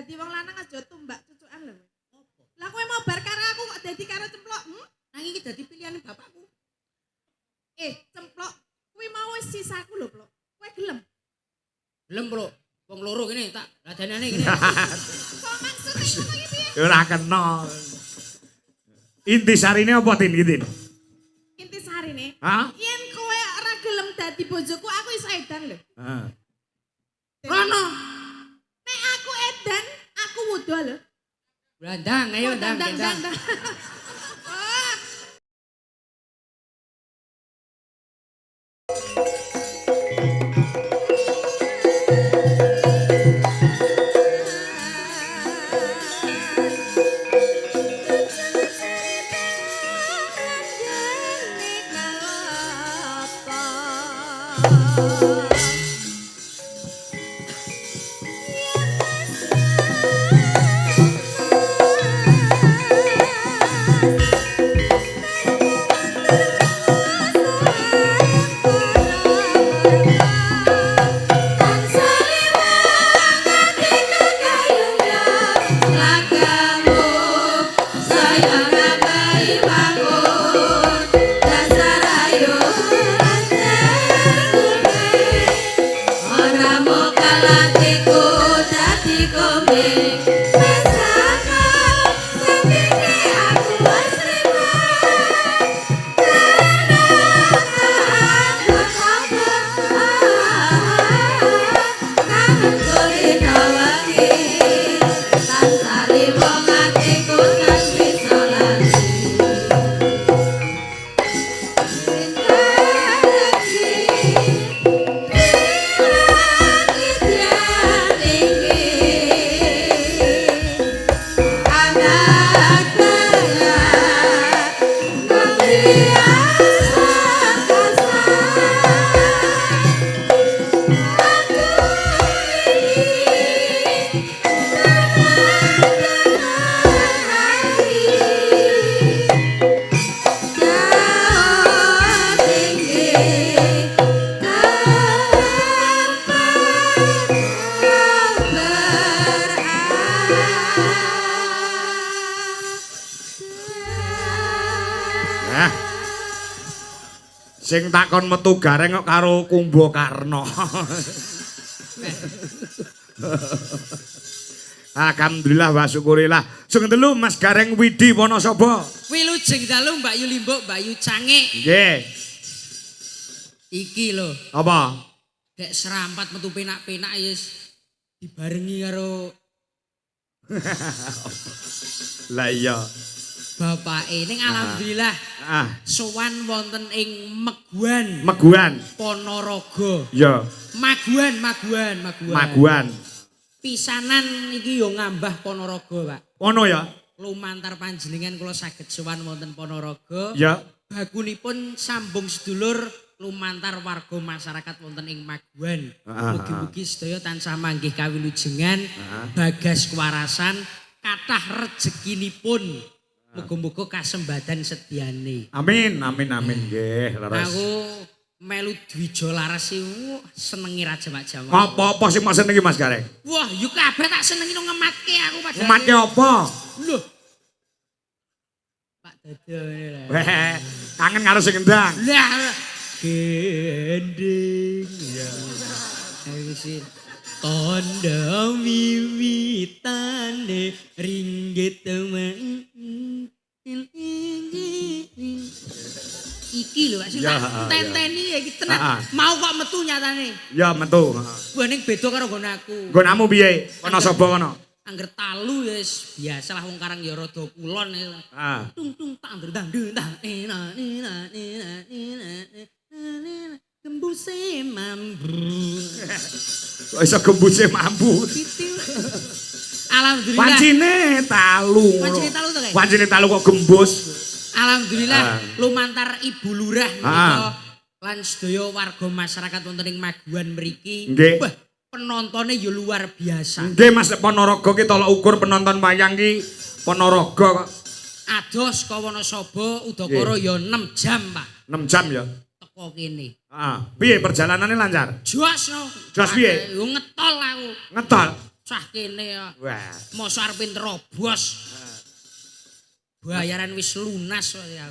dadi wong lanang aja tumbak cucukan lho. Lah kowe mau bar karo aku kok dadi karo Cemplok? Nang iki dadi pilihane bapakku. Cemplok, kuwi mau wis sisaku lho, Plok. Kowe gelem? Gelem, Plok. Wong loro kene tak ladanane kene. Kok maksudnya ngono iki piye? Ora kena. Intisarine apa Tin iki Tin? Intisarine? Hah? Yen kowe ora gelem dadi bojoku, aku iso edan lho. Heeh. Rono. Nek aku edan, aku wudo lho. Blandang, ayo ndang. Sing takon metu gareng kok karo Kumbakarna. Alhamdulillah wa syukurillah. Sing telu Mas Gareng Widi Wonosobo. Wilujeng dalu Mbak Yu Limbuk, Mbak Yu Cangik. Nggih. Iki lho. Apa? Dek serampat metu penak-penak yes dibarengi karo Lah iya. bapake ning alhamdulillah sowan wonten ing Meguan. Meguan. Ponorogo. Ya. Maguan. Pisanan iki yo ngambah Ponorogo, Pak. Ono ya? Lumantar panjenengan kula saged sowan wonten Ponorogo. Ya. Bagunipun sambung sedulur lumantar warga masyarakat wonten ing Maguan. Mugi-mugi sedaya tansah manggih kawilujengan, bagas kewarasan, kathah rezekinipun. Muga-muga kasembadan sediane. Amin nggih, leres. Aku melu Dwijo Laras iku senengi Raja Mak Jamal. Apa-apa sing mas senengi Mas Gareng? Wah, yo kabeh tak senengi nang ngematke aku padahal. Ngematke apa? Lho. Pak Dodo ngene lho. Kangen karo sing endang. Lah, gending ya. Ayo sih. Tondo wiwitane ringgit temen. Iki lho Pak, tenteni iki tenan. Mau kok metu nyatane. Ya metu. Wah ning beda karo nggon aku. Nggonmu piye? Wonosobo kono. Angger talu ya biasalah wong Karang ya rada kulon. Tung tung tang dang dang gembuse mambu. Kok iso gembuse mambu? Alhamdulillah. Pancine talu. Pancine talu kok gembus. Alhamdulillah lumantar Ibu Lurah menika lan sedaya warga masyarakat wonten ing Maguan mriki. Wah, penontonnya ya luar biasa. Nggih Mas Ponorogo ki tolok ukur penonton wayang ki Ponorogo kok. Ados ka Wonosobo udakara ya 6 jam, Pak. 6 jam ya. Teko kene. Piye perjalanannya lancar? Jos no. Jos piye? Yo ngetol aku. Ngetol. Cah kene ya. Wah. Mosok arep terobos. Bayaran wis lunas kok ya.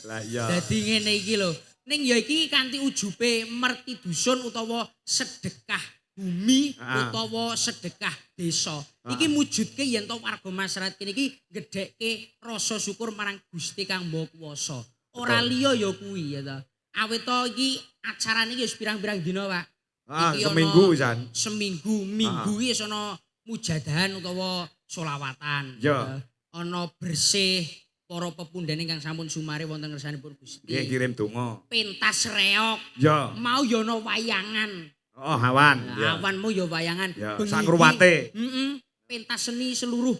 Lah iya. Dadi ngene iki lho. Ning ya iki kanthi ujupe merti dusun utawa sedekah bumi utawa sedekah desa. Iki mujudke yen to warga masyarakat kene iki gedhekke rasa syukur marang Gusti Kang Maha Kuwasa. Ora liya ya kuwi ya ta. Awit to iki acarane iki wis pirang-pirang dina, Pak. Iki seminggu pisan. Seminggu, minggu iki wis ana mujadahan utawa solawatan. Ya. Ana bersih para pepundhane ingkang sampun sumare wonten ngersanipun Gusti. Nggih kirim donga. Pentas reok. Ya. Mau ya ana wayangan. Oh, awan. Ya. Awanmu ya wayangan. Ya, Bengi sak ruwate. Pentas seni seluruh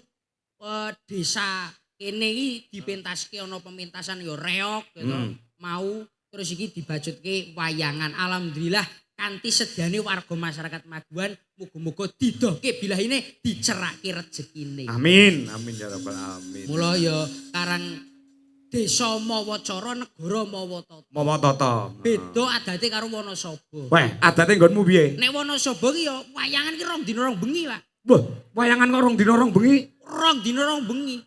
desa kene iki dipentaske ana pementasan ya reok gitu. Mau terus iki dibajutke wayangan. Alhamdulillah kanthi sediane warga masyarakat Maguan muga-muga didohke bilahine dicerake rezekine. Amin, amin ya rabbal alamin. Mula ya karang desa mawa cara negara mawa tata. Mawa tata. Beda adate karo Wanasaba. Weh, adate nggonmu piye? Nek Wanasaba ki ya wayangan ki rong dina rong bengi, Pak. Wah, wayangan kok rong dina rong bengi. Rong dina rong bengi.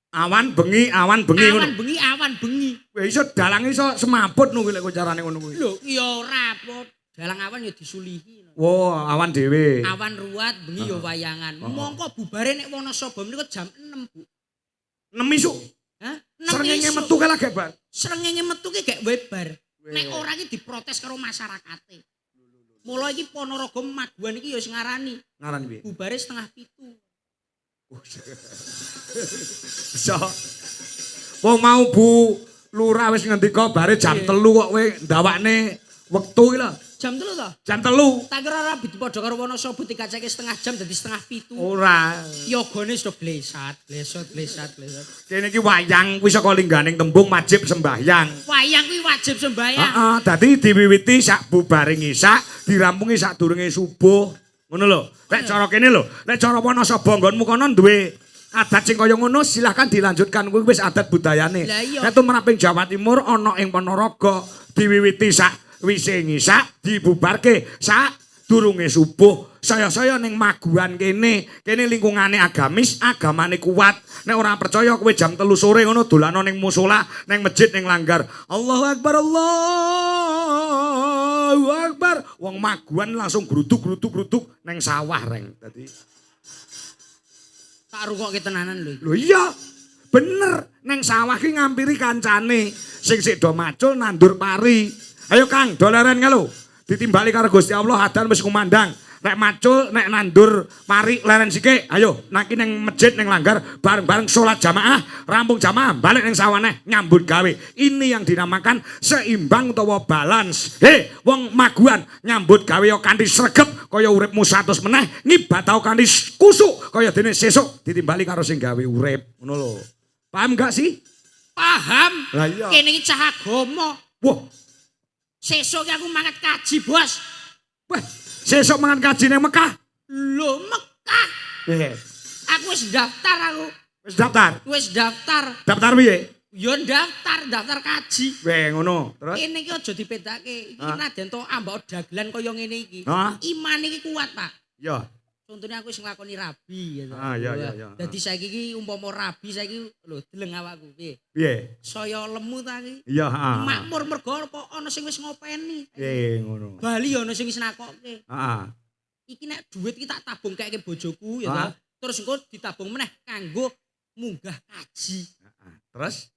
Awan bengi, awan bengi ngono. Awan bengi, awan bengi. Weh iso dalang iso semaput nu lek carane ngono kuwi. Lho, ya ora apa. Dalang awan ya disulihi. Wo, awan dhewe. Awan ruwat bengi ya wayangan. Mongko bubare nek Wanasaba menika jam 6, Bu. 6 isuk. Hah? Srengenge metu kae lagi, Pak. Srengenge metu ki gek webar. Nek ora ki diprotes karo masyarakate. Mula iki Ponorogo Maguan iki ya sing ngarani. Ngarani piye? Bubare 6:30. Bisa. Wong mau Bu Lurah wis ngendika bare jam 3 kok kowe ndawakne wektu iki lho. Jam 3 to? Jam 3. Tak kira ora padha karo Wanasaba dikacake setengah jam dadi 6:30. Ora. Yogane sudah blesat. Kene iki wayang kuwi saka lingganing tembung wajib sembahyang. Wayang kuwi wajib sembahyang. Heeh, dadi diwiwiti sak bubaring isak, dirampungi sak durunge subuh. Ngono lho. Nek cara kene lho, nek cara Wanasaba nggonmu kono duwe adat sing kaya ngono silahkan dilanjutkan kuwi wis adat budayane. Nek tumraping Jawa Timur ana ing Ponorogo diwiwiti sak wise ngisak dibubarke sak durunge subuh. Saya-saya ning Maguan kene lingkungane agamis, agamane kuat. Nek ora percaya kowe jam 3 sore ngono dolano ning musala, ning masjid, ning langgar. Allahu Akbar, Allahu Akbar. Wong Maguan langsung gruduk ning sawah reng. Dadi tak rungokke tenanan lho. lho iya. Bener, ning sawah ki ngampiri kancane sing sik do macul nandur pari. Ayo Kang, doleren ngelo. Ditimbali karo Gusti Allah adan wis kumandang. Nek macul, nek nandur pari leren sike. Ayo, naki ning masjid ning langgar bareng-bareng salat jamaah, rampung jamaah, balik ning sawaneh nyambut gawe. Ini yang dinamakan seimbang utawa balance. He, wong Maguan nyambut gawe yo kanthi sregep kaya uripmu 100 meneh, ngibadah kanthi kusuk kaya dene sesuk ditimbali karo sing gawe urip. Ngono lho. Paham gak sih? Paham. Lah iya. Kene iki cah agama. Wah, Sesuk ki aku mangkat kaji, Bos. wah, sesuk mangan kaji ning Mekah. Lho, Mekah. Aku wis daftar aku. Wis daftar. Wis daftar. Daftar piye? Yo daftar kaji. Weh ngono. Terus Kene iki aja dipedake. Iki naden to ambak dagelan kaya ngene iki. Hah? Iman iki kuat, Pak. ya. Contohnya aku wis nglakoni rabi gitu. Iya. Dadi saiki iki umpama rabi saiki lho deleng awakku piye? Piye? Saya lemu ta iki. Iya, heeh. Makmur mergo apa ana sing wis ngopeni. Ngono. Bali ana sing wis nakokke. Heeh. Iki nek dhuwit iki tak tabung keke bojoku ya ta. Terus engko ditabung meneh kanggo munggah kaji. Terus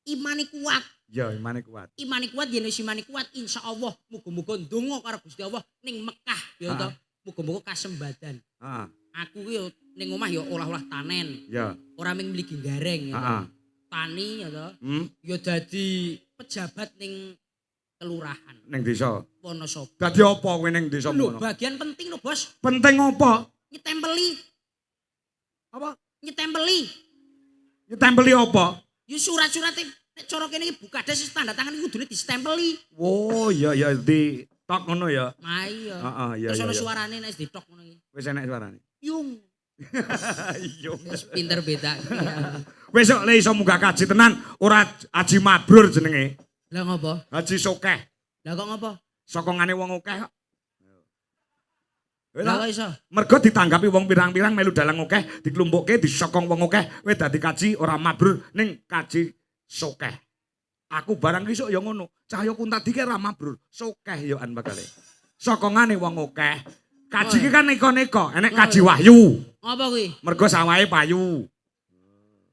Imane kuat. ya imane kuat. Imane kuat yen wis imane kuat insyaallah muga-muga ndonga karo Gusti Allah ning Mekah ya ta. Muga-muga kasembadan. Heeh. Aku ki yo ning omah yo olah-olah tanen. Ya. Ora mung mligi gareng ya. Heeh. Tani ya ta. Ya dadi pejabat ning kelurahan Ning desa. Wanasaba. Dadi apa kowe ning desa Lho, ngono? bagian penting lho, Bos. Penting apa? Nyetempeli. Apa? Nyetempeli. Ditempeli apa? Ya surat-surat nek cara kene iki bukades tanda tangan iki kudune distempeli. Oh, iya di tok ngono ya. Ah iya. Heeh, iya. Terus ana suarane nek ditok ngono iki. Wis enek suarane. Yung. Iya. Wis pinter beda. Wis kok le iso munggah kaji tenan ora Haji Mabrur jenenge. Lah ngopo? Haji Sokeh. Lah kok ngopo? Sokongane wong akeh kok. Lah kok iso? Mergo ditanggapi wong pirang-pirang melu dalang akeh, diklumpukke disokong wong akeh, kowe dadi kaji ora mabrur ning kaji sokeh. Aku barang ki sok ya ngono. Cahya kuntadi ki ora mabrur, sokeh ya an bakale. Sokongane wong akeh. Kaji ki kan neko-neko, enek kaji wahyu. Apa kuwi? Mergo sawahe payu.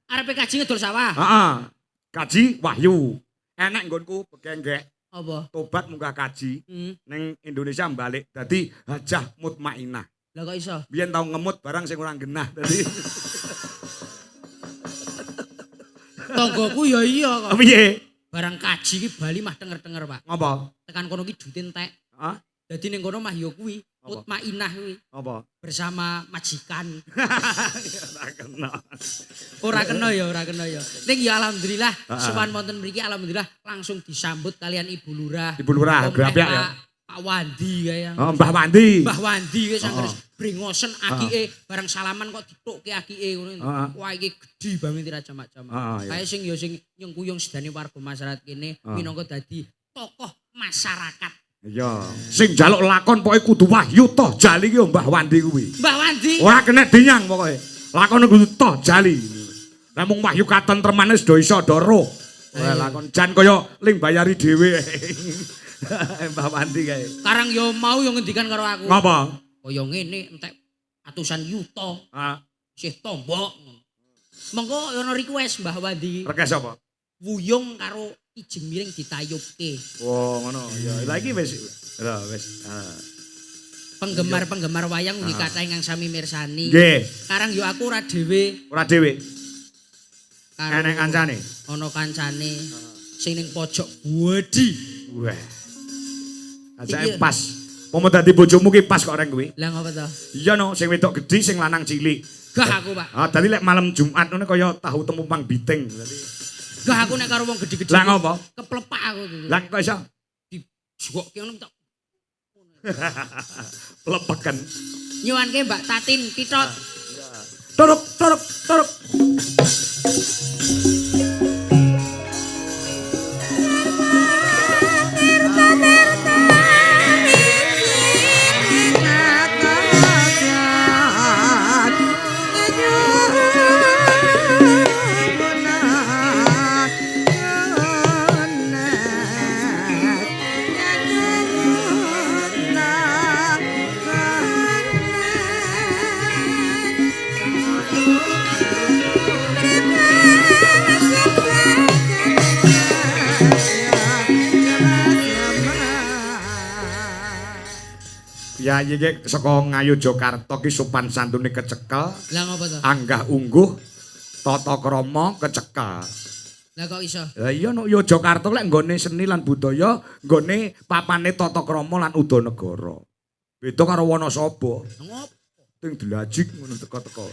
Arepe kaji ngedol sawah. Heeh. Kaji wahyu. Enek nggonku begenggek. Apa? Tobat munggah kaji Hmm. ning Indonesia balik dadi hajah mutmainah. Lah kok iso? Biyen tau ngemut barang sing ora genah dadi Tonggoku ya iya kok. piye? Barang kaji ki Bali mah denger-denger, Pak. Ngopo? Tekan kono ki duit entek. Hah? Dadi ning kono mah ya kuwi Apa? mutmainah kuwi Apa? bersama majikan. Ora kena. Ora kena ya, ora kena ya. Ning ya alhamdulillah Heeh. sowan wonten mriki alhamdulillah langsung disambut kalian Ibu Lurah. Ibu Lurah, Om grapiak Pak- ya. Pak Wandi kaya. Oh, Mbah Wandi. Mbah Wandi wis anggere Heeh. brengosen akike barang salaman kok ditukke akike ngono. Heeh. Wah iki gedhi banget ira jamak-jamak. Heeh, iya. Kae sing ya sing nyengkuyung sedane warga masyarakat kene minangka dadi tokoh masyarakat. Iya. Sing njaluk lakon pokoke kudu wahyu toh jali ki Mbah Wandi kuwi. Mbah Wandi. Ora kena dinyang pokoke. Lakon kudu toh jali. Lah mung wahyu katentreman wis do iso do roh. Wah lakon jan kaya ling bayari dhewe. Mbah Wandi kae. Karang yo mau yo ngendikan karo aku. Ngapa? Kaya ngene entek atusan yuta Ah, isih tombok. Mengko ana request Mbah Wandi rekes apa? wuyung karo Ijing Miring ditayubke. Wah, ngono. Ya, lagi wis. Lah wis. Penggemar-penggemar wayang ugi kathah ingkang sami mirsani. Nggih, Karang yo aku ora dhewe ora dhewe. karo Enek kancane. ana kancane sing ning pojok Budi. Wah. Ajake Iki- pas. Pomo dadi bojomu ki pas kok reng kuwi. Lah ngapa to? Iya no, sing wedok gedhi sing lanang cilik. Gah aku, Pak. Ah, dadi lek malam Jumat ngono kaya tahu temumpang biting. Dadi Gah aku nek karo wong gedhe-gedhe. lah ngopo? Keplepak aku. Lah kok iso Dijuwokke ngono tak lepeken. nyuwanke Mbak Tatin Pitot. Turuk, turuk, turuk. Ya iki saka Ngayu Jakarta ki sopan santune kecekel, Lah ngapa to? anggah ungguh, tata krama kecekel. Lah kok iso? Lah iya no Yogyakarta lek nggone seni lan budaya, nggone papane tata krama lan udanegara. Beda karo Wanasaba. Ngopo? Ting delajik ngono teko-teko.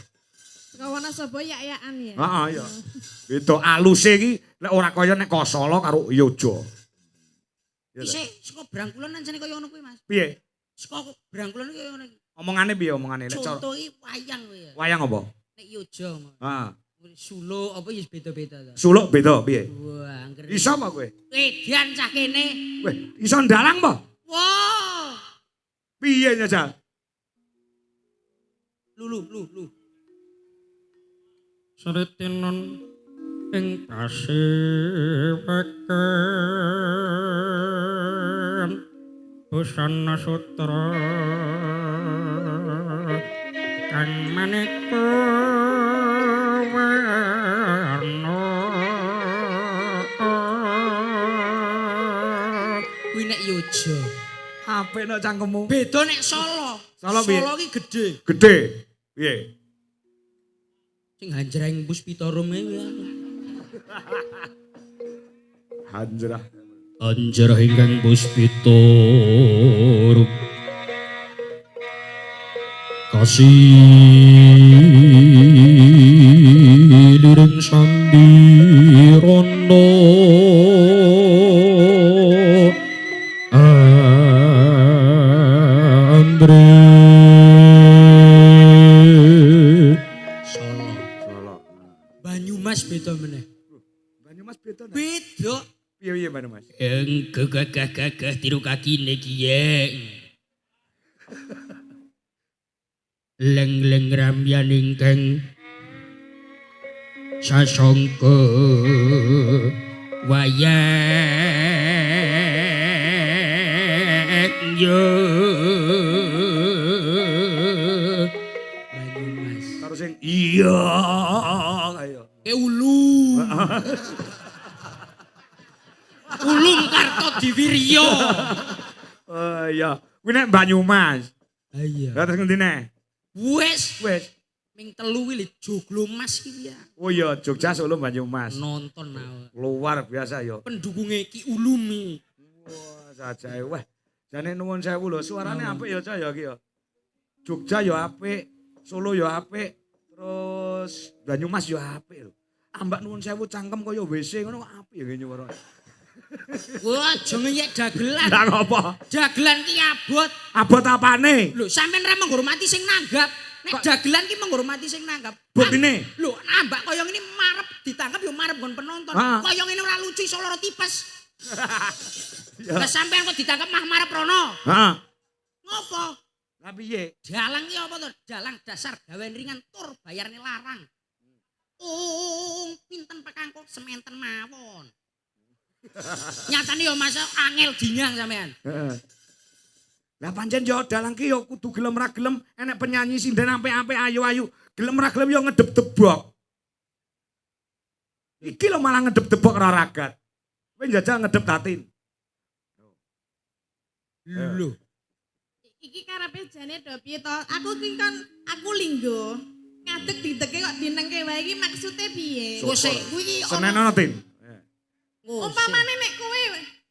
Kawana sapa yak-yakan ya. Heeh iya. Beda aluse iki lek ora kaya nek Kosala karo Yoja. Isih saka Brangkulon ancene kaya ngono kuwi, Mas. Piye? Saka Brangkulon iki kaya ngono iki. Omongane piye omongane lek cara Conto iki wayang kuwi ya. wayang apa? Nek Yoja. Heeh. Suluk apa ya beda-beda to. Suluk beda piye? Wah, angger. Iso apa kowe? Edian cah kene. Weh, iso ndalang apa? Wah. Piye nyajal? Lu. Saretinon ing kasiweken busana sutra kang maneka warna Kuwi nek Yoja. Apik no cangkemmu. Beda nek Solo. Solo piye? Solo ki gedhe. Gedhe. Piye? Sing Hanjreng Puspitorum kuwi. Hanjrah. anjarah ingkang puspita rup kasiliring sambirono Andre Solo. Solo. Banyumas beda meneh. Banyumas beda. Beda. Piye Banyumas? yang gagah tiru kaki nekiye leng-leng ramyan ingkang sasangka wayang yo Banyumas. Karo sing iya ayo. Ulum. Ulum Kartodiwirya. Oh iya, kuwi nek Banyumas. Iya. Lah terus ngendi nek? Wes Wis. ming telu iki lho joglo Mas iki ya. Oh iya, Jogja Solo Banyumas. Nonton nah. Luar biasa ya. Pendukungnya Ki Ulumi. Wah, sajae. Wah, jane nuwun sewu lho, suarane apik ya Cah ya iki ya. Jogja ya apik, Solo ya apik, terus Banyumas ya apik lho. Ambak nuwun sewu cangkem kaya WC ngono apik ya nyuwara. Wah, aja ngeyek dagelan. Lah ngopo? Dagelan ki abot. Abot apane? Lho, sampean ra menghormati sing nanggap. Nek dagelan ki menghormati sing nanggap. Buktine? Lho, ambak kaya ngene marep ditangkap yo marep nggon penonton. Ah. Kaya ngene ora lucu iso lara tipes. Ya. Lah sampean kok ditangkap mah marep rono. Heeh. Ngopo? Lah piye? Dalang ki apa to? Dalang dasar gawean ringan tur bayarne larang. Pinten pekangkut sementen mawon. Nyatane yo Mas angel dinyang sampean. Heeh. Lah pancen yo dalang ki yo kudu gelem ra gelem enek penyanyi sinden apik-apik ayu-ayu. Gelem ra gelem yo ngedep-debok. Iki lho malah ngedep-debok ora ragat. Kowe njajal ngedep tatin. Lho. Iki karepe jane do piye to? Aku ki kon aku linggo. Ngadeg dideke kok dinengke wae iki maksude piye? Wes kuwi iki Senen ana tin. Umpamane nek kowe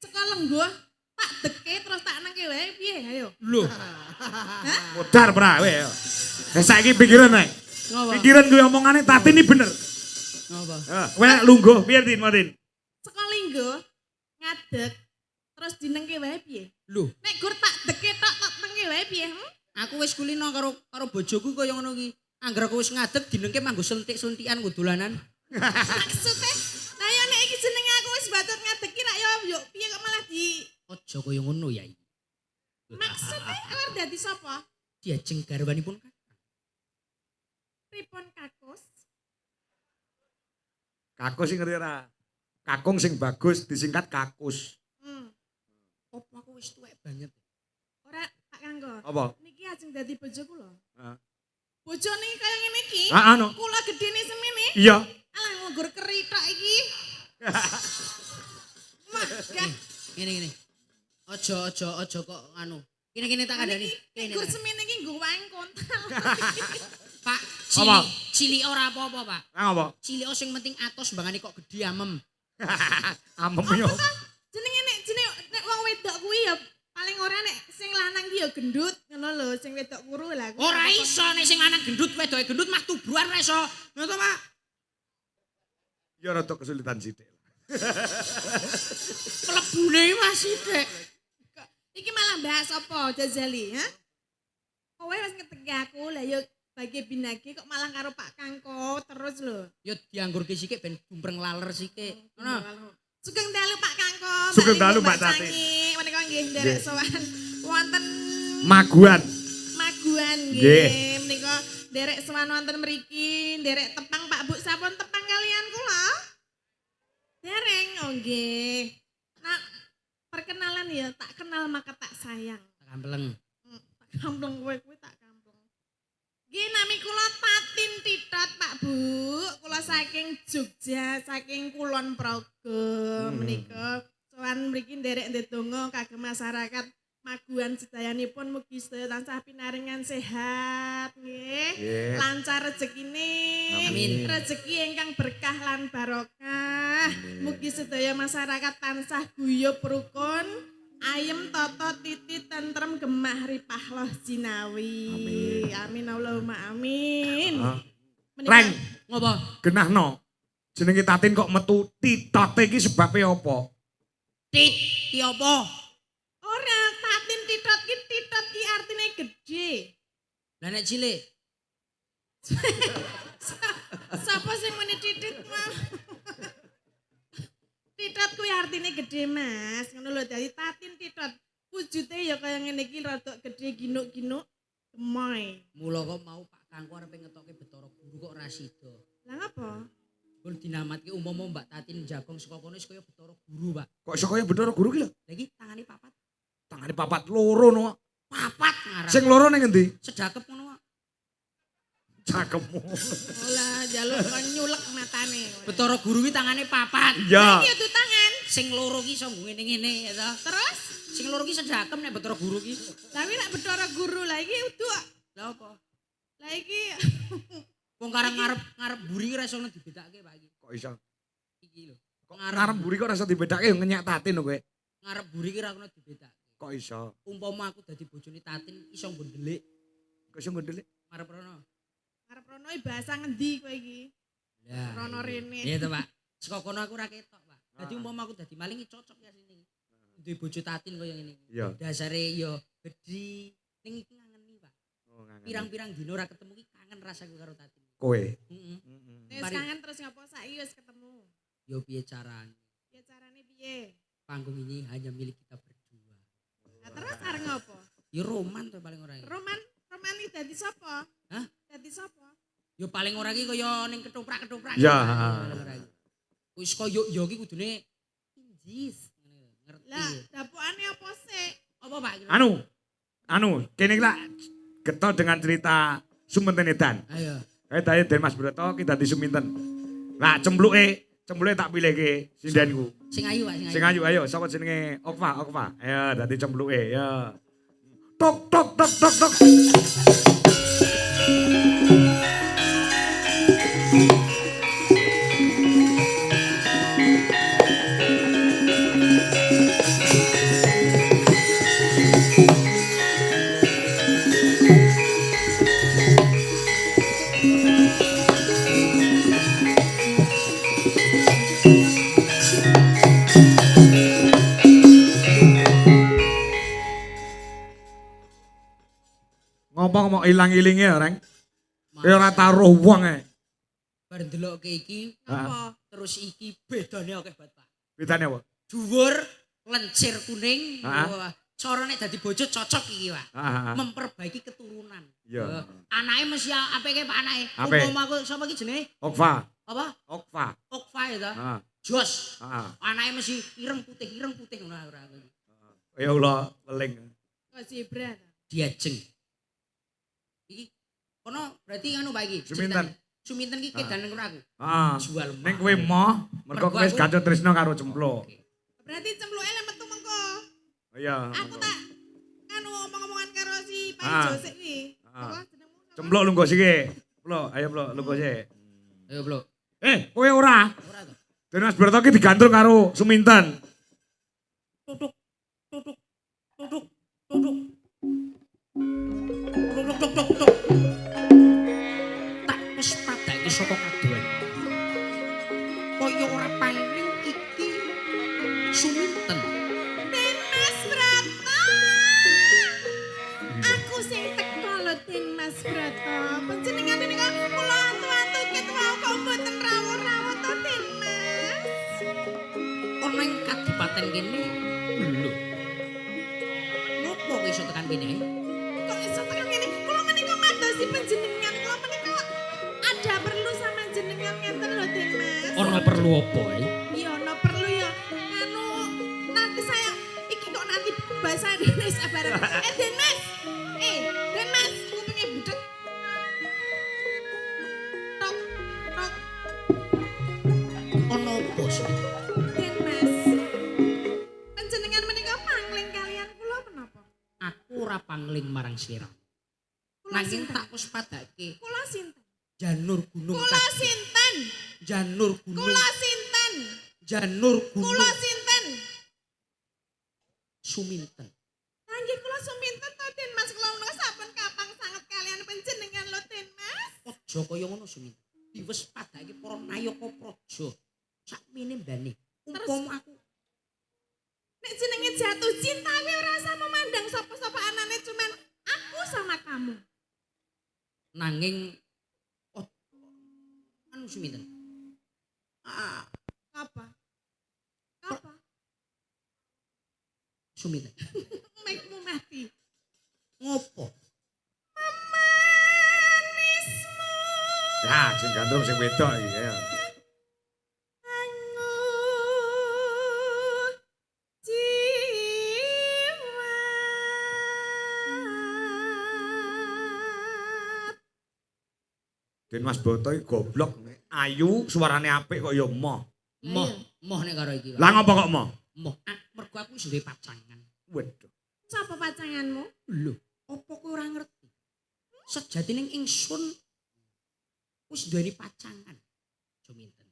saka lenggo tak deke terus tak nengke wae piye ayo? Lho. Hah? Modar pra kowe yo. Saiki pikiran nek. Ngopo? Pikiran gue omongane tatin iki bener. Ngopo? Kowe lungguh piye tin Martin? Saka linggo ngadeg terus dinengke wae piye? Lho, Nek gur tak deke tok tak nengke wae piye? aku wis kulino karo bojoku kaya ngono ki. Angger aku wis ngadeg dinengke manggo sentik-sentikan nggo dolanan. Maksude nah ya nek iki jenenge aku wis batur ngadeg ki rak yo piye kok malah di Aja kaya ngono ya iki. maksude arep dadi sapa? Diajeng garwanipun Kakang. Pripun kakus? Kakus sing ngerti ora? Kakung sing bagus disingkat kakus. Opo aku wis tuwek banget. Ora Pak Kanggo. Apa? Niki ajeng dadi bojoku lho. Heeh. Bojone kaya ngene iki. Anu. Kula gedene semene. Iya. Alah nggur keritok iki. Magah. Ngene. Aja kok anu. Kene tak kandhani. Kene. Nggur semene iki nggo waeng kontal. Pak, Apa? cilik ora apa-apa, Pak. Apa? Cilik sing penting atos bangane kok gedhe amem. Amem yo. Jenenge nek wong wedok kuwi ya paling ora nek sing lanang ki ya gendut ngono lho, sing wedok kuru lah. Ora iso nek sing lanang gendut wedoke gendut mah tubruan ora iso. Ngono to, Pak? Ya rada kesulitan sithik. Mlebune Mas sithik. Iki malah bahas apa Jazali, ha? Kowe wis ngeteki aku lah ya bagi binagi kok malah karo Pak Kangko terus lho. Ya dianggurke sithik ben dumpreng laler sithik. Ngono. Sugeng dalu Pak Kangko. Sugeng dalu, Mbak Mbak Tati. Cangi. Menika nggih nderek sowan wonten Maguan. Maguan Nggih. nggih. Menika nderek sowan wonten mriki, nderek tepang Pak Bu sampun tepang kalian kula. Dereng oh nggih. Nah, perkenalan ya tak kenal maka tak sayang. Tak kampleng. Tak kampleng kowe kuwi tak kampleng. Nggih nami kula Tatin Titot Pak Bu. Kula saking Jogja, saking Kulon Progo. Menika sowan mriki nderek ndedonga kagem masyarakat Maguan sedayanipun mugi sedaya tansah pinaringan sehat nggih. Nggih. Lancar rezekine. Amin. Rezeki ingkang berkah lan barokah. Mugi sedaya masyarakat tansah guyub rukun. Ayem toto titi tentrem gemah ripah loh jinawi. Amin Allahumma amin. Menika- Reng, Ngopo? genahno. Jenenge Tatin kok metu titote iki sebabe apa? Tit, ki apa? Ora Tatin titot ki artine gede. Lah nek cilik. Sapa sing muni titit mah? Titot kuwi artine gede Mas. Ngono lho dadi Tatin titot. Wujude ya kaya ngene iki rada gede ginuk-ginuk. Gemoy. Mula kok mau Pak Kangku arep ngetokke Bathara Guru kok ora sida. Lah ngapa? Kul dinamatke umpama Mbak Tatin jagong saka kono wis kaya Bathara Guru, Pak. Kok iso kaya Bathara Guru ki lho? Lah iki tangane papat. Tangane papat loro no. Papat ngarang. Sing loro ning endi? Sedakep ngono, Pak. Cakepmu. Lah jaluk kon nyulek matane. Bathara Guru ki tangane papat. Ya. Iki tuh tangan. Sing loro ki iso ngene-ngene ya to. Terus Sing loro ki sedakep nek Bathara Guru ki. tapi nek Bathara Guru lah iki udah. Lah apa? Lah iki Wong karang ngarep buri ora iso dibedakake, Pak iki. Kok iso? Iki lho. Kok ngarep buri kok rasa dibedake yo ngenyak Tatin lho kowe. Ngarep buri ki ora kena dibedakake. Kok iso? Umpama aku dadi bojone Tatin iso nggondelik Kok iso ngendelik? ngarep rono. arep rono bahasa ngendi kowe iki? Lah. Rono rene. Iya to, Pak. Saka kono aku ora ketok, Pak. Dadi umpama aku dadi maling iki cocok ya sini. Duwe bojo Tatin kaya ngene iki. Iya. Dasare yo gedhi ning iki ngangeni, Pak. Oh, ngangen. Pirang-pirang dina ora ketemu ki kangen rasaku karo Tatin. Kowe. Heeh. Wis Mari. kangen terus ngapa saiki wis ketemu. Yo piye carane? Ya carane piye? Panggung ini hanya milik kita berdua. Nah terus arep ngopo? Yo roman to paling ora. Roman iki dadi sapa? Hah? Dadi sapa? Yo paling ora ki kaya ning ketoprak-ketoprak. Ya. Wis kaya yo ki kudune injis. Ngerti. Lah dapukane apa sih? Apa, Pak? Anu, kene iki lak getol dengan cerita Suminten Edan. Ayo. Kayak tadi dari Mas Broto kita di Suminten. Lah cembluke tak pilihke sindenku. Sing ayu, Pak, Sing ayu ayo sapa jenenge Okva. Ayo dadi cembluke ya. Tok tok tok tok tok. Ngomong mau ilang-ilinge ya, Reng. Kaya ora taruh wong ae. Bar ndelokke iki Apa? terus iki bedane akeh banget, Pak. Bedane apa? Dhuwur, lencir kuning. Ah. Wah, cara nek dadi bojo cocok iki, Pak. Ah. Memperbaiki keturunan. Iya. Anake mesti apike Pak anake. Apik. Umpama aku sapa iki jenenge? Okva. Apa? Okva. Okva ya ta? Heeh. Jos. Heeh. Anake mesti ireng putih ngono ora. Ya Allah, weling. Kok zebra ta? Diajeng. Iki kono berarti anu Pak iki. Suminten. Suminten iki kedan karo aku. Heeh. Jual. Ning kowe moh, mergo kowe wis kanca tresno karo cempluk. Berarti cembluke lek metu mengko. Iya. Aku tak anu omong-omongan karo si Pak Ah. Josek iki. Ah. Apa jenengmu? Cempluk lungguh siki. Pluk, ayo pluk lungguh sik. Ayo, Bro. Kowe ora. Ora to. Den Mas Broto ki digantung karo Suminten. Tutuk. Tutuk. Tutuk. Tutuk. Tutuk tuk tuk tuk. Tak wis padake saka kaduan. Kaya ora paling iki Suminten. Den Mas Broto. Aku sing teko lho Den Mas Broto. Panjenengan niku kula atu-atu ket wau kok mboten rawuh-rawuh to Den Mas. Ana ing kadipaten kene lho. Ngopo kok iso tekan kene? Kok iso tekan ngene? Kula menika madosi panjenengan. Kula menika ada perlu sama jenengan ngeten lho Den Mas. Ana perlu apa iki? Iya, no perlu ya. Anu, nanti saya iki kok nanti bahasa Indonesia bareng. Den Mas. Den Mas, kupingnya budek. Tok, tok, Ana apa sih? Den Mas. Panjenengan menika pangling kalian kula menapa? Aku ora pangling marang sira. Kula Nanging sinten? tak wis padake Kula sinten? janur gunung Kula Kaki. sinten? Janur gunung. Kula sinten? Janur Kula gunung sinten? Suminten. Nggih kula suminten to Den Mas. Kula menika sampun kapang sanget kalian panjenengan lho Den Mas. Aja kaya ngono Suminten. Diwes padake para nayaka praja. Sakmene mbane. Umpama aku Nek jenenge jatuh cinta kuwi ora usah memandang sapa-sapa anane cuman aku sama kamu. nanging anu Suminten. Apa? Apa? Suminten. Mekmu mati. Ngopo? Ya, sing gandrung sing wedok iki ya. Angun jiwat. Den Mas Boto iki goblok. Ayu suarane apik kok ya moh. Moh, moh nek karo iki. Lah ngopo kok moh? Moh, mergo aku wis duwe pacangan. Waduh. Sapa pacanganmu? Lho, apa kowe ora ngerti? Sejatine ingsun wis duweni pacangan. Juminten.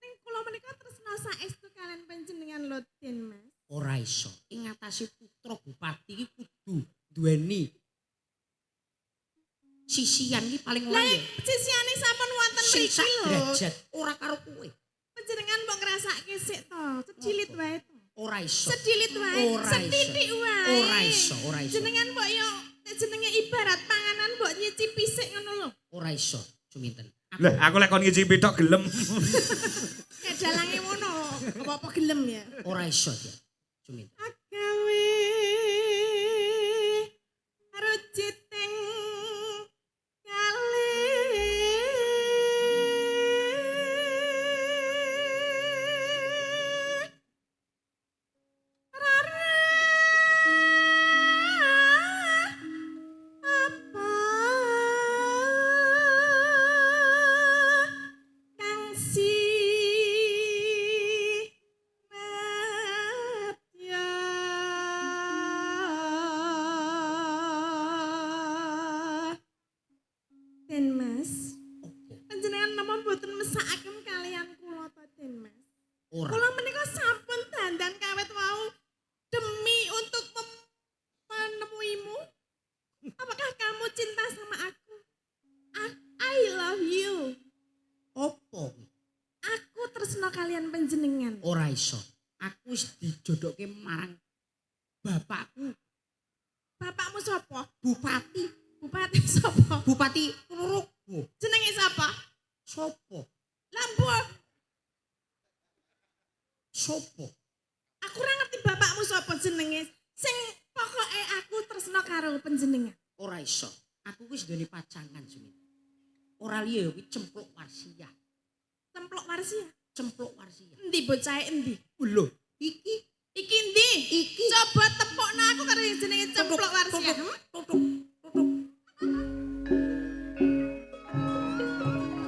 Ning kula menika tresna saestu kalian panjenengan lho Den Mas. Ora iso. Ing ngatasi putra bupati iki kudu duweni sisian iki paling ora ya. Sisiane sampun wonten Sing mriki sak lho. derajat ora karo kowe. Panjenengan mbok ngrasake sik to, sedilit wae to. Ora iso. Sedilit wae, Ora iso. setitik wae. Ora iso, ora iso. Jenengan mbok yo jenenge ibarat panganan mbok nyicipi sik ngono lho. Ora iso, Juminten. Lah aku lek kon ngicipi tok gelem. Kayak dalange ngono, apa-apa gelem ya. Ora iso dia. Juminten. Agawe karo jiteng Den Mas, panjenengan napa mboten mesakaken kalian kula to Den Mas? Ora. Kula menika sampun dandan kawet wau demi untuk menemuimu. Apakah kamu cinta sama aku? I love you. Opo? Aku tresno kalian panjenengan. Ora iso. Aku wis dijodohke marang bapakku, Bapakmu sapa? bupati. Bupati sapa? Bupati Rorogo. Jenenge sapa? Sopo? Lampu. Sopo? Aku ora ngerti bapakmu sapa jenenge. Sing pokoke aku tresno karo panjenengan. Ora iso. Aku wis duweni pacangan Jumin. Ora liya kuwi Cempluk Warsiah. Templok Warsia. Cempluk Warsiah. Endi bocahe endi? Lho, iki Iki endi? Iki. Coba tepokno aku karo yang jenenge Templok Warsia. Tutuk.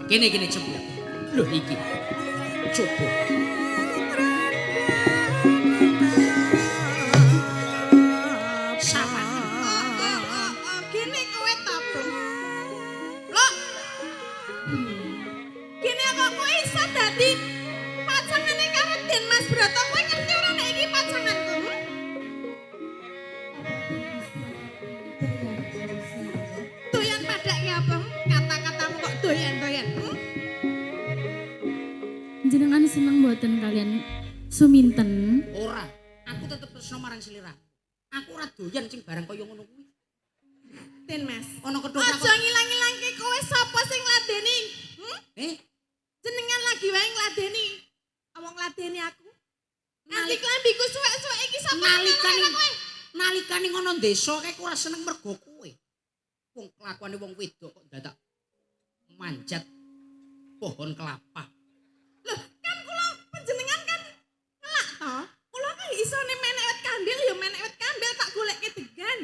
Kene Cempluk. Lho iki. Coba. Sama. Gini kowe ta, Bro. Lho. Gini kok kowe iso dadi pacangane karo Den Mas Broto. Kowe ngerti ora nek iki pacanganku? Doyan padake apa? Kata-katamu kok doyan-doyan. Jenengan seneng mboten kalian Suminten? Ora. Aku tetep tresno marang slira. Aku ora doyan sing barang kaya ngono kuwi. Den Mas. Ana ketoprak. Aja ngilang-ilangke kowe sapa sing ngladeni? Jenengan lagi wae ngladeni. Awong ngladeni aku. Nganti klambiku suwek-suwek iki sapa Nalikane ngono desa kae ora seneng mergo kowe. Wong kelakuane wong wedok kok dadak manjat pohon kelapa. Loh, kan kula panjenengan kan ngelak to. Kula kan isone menek wit kambil ya menek wit kambil tak goleke degan.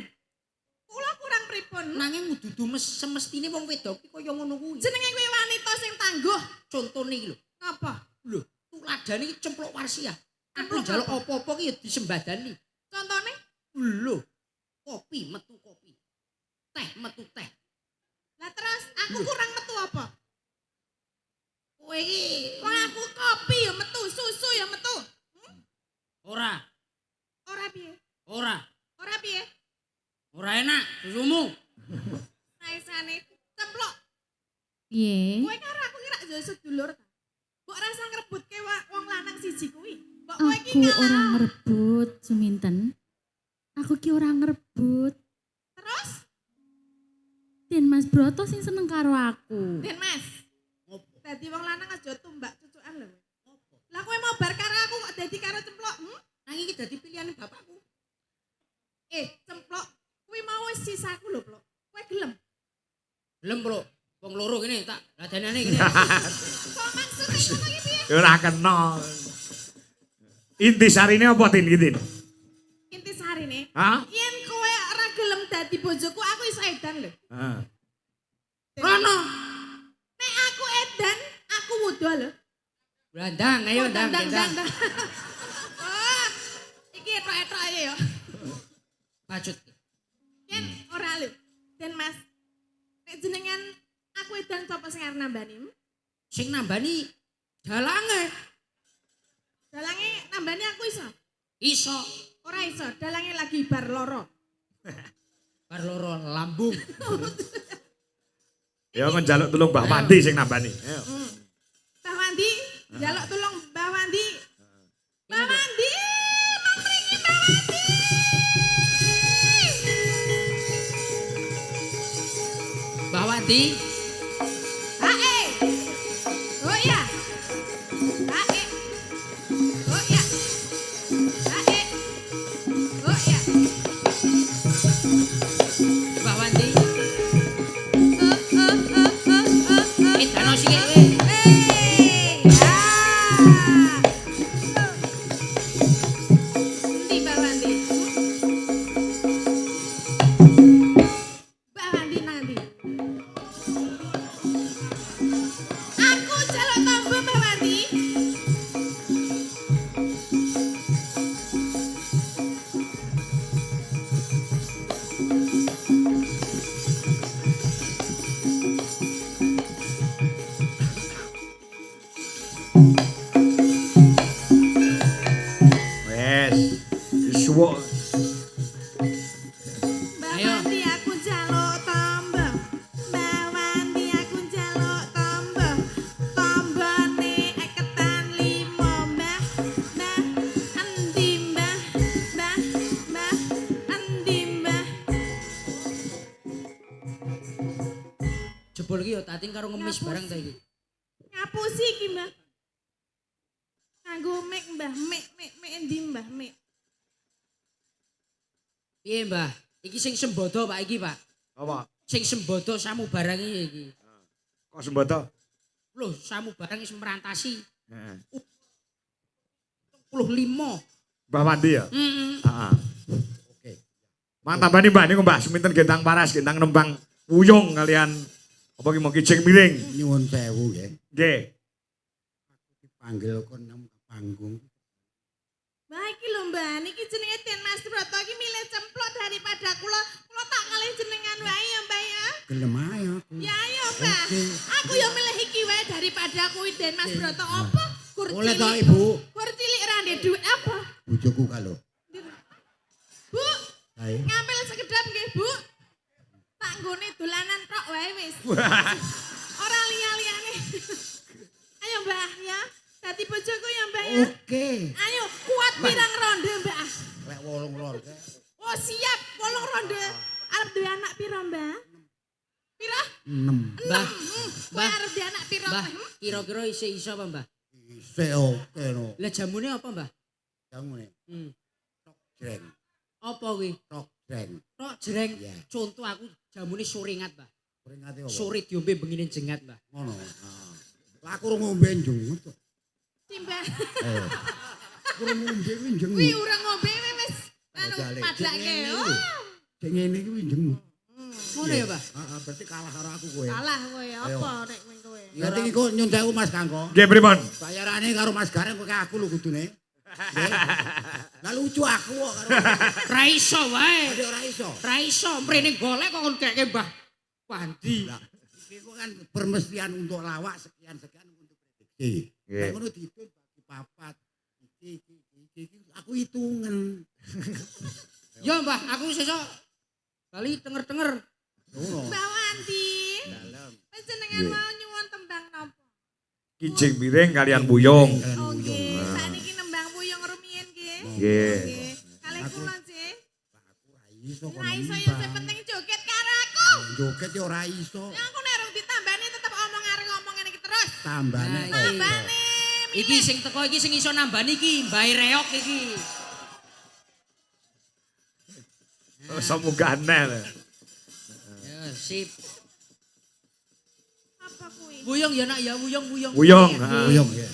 Kula kurang pripun? Nanging kudu semestine wong wedok iki kaya ngono kuwi. Jenenge kowe wanita sing tangguh. Contone iki lho. Apa? Lho, tuladane iki Cempluk Warsiah. Aku Cempluk njaluk apa-apa ki ya disembadani. Contone? Lho, kopi metu kopi. Teh metu teh. Lah terus aku kurang metu apa? Kowe iki Wong aku kopi ya metu, susu ya metu. ora, Ora piye? ora, Ora piye? ora enak susumu. Saisane Cempluk. Piye? Kowe karo aku kira yo sedulur ta. Mbok rasa ngrebutke wong lanang siji kuwi. Mbok kowe iki Aku ngalah. orang ngerebut Suminten. Aku ki orang ngerebut. Terus Den Mas Broto sing seneng karo aku. Den Mas, Ngopo? dadi wong lanang aja tumbak cucukan lho. Ngopo? Lah kowe mau bar karo aku kok dadi karo Cempluk? Nanging iki dadi pilihane bapakku. Cempluk, kuwi mau wis sisaku lho, Pluk. Kowe gelem? Gelem, Bro. Wong loro kene tak ladanane kene. Kok maksudnya ngono iki piye? Ya ora kena. Inti sarine apa Tin iki Tin? Inti sarine. Hah? Yen kowe ora gelem dadi bojoku, aku iso edan lho. Heeh. Rono. Nek aku edan, aku wudo lho. Blandang ayo ndang. Dang. Oh, iki etok-etok aja ya. Pacut. Yen ora lho. Den Mas, nek jenengan aku edan sapa sing arep nambani? Sing nambani dalange. Dalange nambani aku iso. Iso Ora iso, dalange lagi bar loro. bar loro lambung. Ya kon njaluk tulung Mbah Wandi sing nambani. Ayo. Mbah Wandi, njaluk tulung Mbah Wandi. Mbah Wandi, mangringi Mbah Wandi. Mbah Wandi, Hae. Oh iya. Hae. Oh iya. Hae. Oh iya. Mbah Wandi. Oh. Edano sing Endi Mbah Wandi? Mbah Wandi nanti. Aku jaluk tombo Mbah Wandi. Wes. Suwuk. Mbah Ayo. Wandi aku jaluk tombo. Mbah Wandi aku jaluk tombo. Tombone eketan 5 Mbah. Mbah endi Mbah? Mbah endi Mbah? jebol iki ya tating karo ngemis barang ta iki. Ngapusi iki Mbah. Nganggo mik Mbah, mik endi Mbah, mik. Piye Mbah? Iki sing sembodo Pak iki Pak. Apa? Sing sembodo samu barang iki. Kok sembodo? Loh, samu barang wis merantasi Heeh. 25. Mbah Wandi ya? Heeh. Heeh. Oke. Mantap Mbah niku Mbah, seminten gentang paras, gentang nembang wuyung kalian apa ki mau kijing miring. Nyuwun sewu nggih. Nggih. Dipanggil kon nang panggung. Mbah iki lho Mbah, niki jenenge Den Mas Broto iki milih cemplok daripada kula tak kalih jenengan wae ya Mbah ya. Gelem ae aku. Ya ayo Mbah. Oke. Aku ya milih iki wae daripada kuwi Den Mas Broto apa? Gur Boleh cilik. toh Ibu? Gur cilik ra ndek dhuwit apa? Bojoku kalau. Bu, Ae. ngambil sekedap nggih Bu. Tak nggone dolanan tok wae wis. Ora liya-liyane. Ayo Mbah ya. Dadi bojoku ya Mbah ya. Oke. Ayo kuat pirang ronde Mbah. Lek 8 lor. Oh siap, 8 ronde. Arep duwe anak piro Mbah? Piro? 6. Mbah, Kowe Mbah. arep duwe anak piro? Mbah, kira-kira iso apa Mbah? Isih oke no. Lah jamune apa Mbah? Jangune Hmm. jreng. Apa kuwi? Tok jreng. Tok jreng. Iya. Contoh aku jamune soringat Mbah. Peringate apa? Sore diombe bengine jengat Mbah. Ngono. Heeh. Lah aku ngombe njung. Simbah. Eh. Kurang ngombe kuwi njung. Kuwi urung ngombe wis anu Jale. padake. Cek ngene Oh. lho. Cek ngene kuwi njung. Ngono ya Mbah? Heeh, berarti kalah karo aku kowe. Salah kowe apa nek kowe kowe. Nanti iku nyun sewu Mas Kangko. Nggih pripun? Bayarane karo Mas Gareng kowe aku lho kudune. Lah lucu aku kok karo. Ra iso wae. Ade ora iso. Ra iso mrene golek kok kon keke Mbah Wandi. Lah, iki kok kan permestian untuk lawak sekian-sekian untuk prediksi. Nggih. Nek ngono dihitung bagi papat. Iki aku hitungan. Ya Mbah, aku sesuk bali tenger-tenger. Ngono. Mbak Wandi. Dalem. Panjenengan Nggih. mau nyuwun tembang napa? Kijing miring kalian buyung. Oh nggih, sakniki nembang puyung rumiyin nggih. Nggih. Nggih. Kalih kula nggih. Aku ora iso kok. Ora iso ya sing penting joget karo aku. joget ya ora iso. Ya aku nek rung ditambani tetep omong arep ngomong ngene iki terus. Tambane Nah, apa? Tambane. Iki sing teko iki sing iso nambani iki Mbah Reok iki. Semugane. Ya, sip. apa kuwi? Wuyung ya nak ya, wuyung. Wuyung. Uyung ya.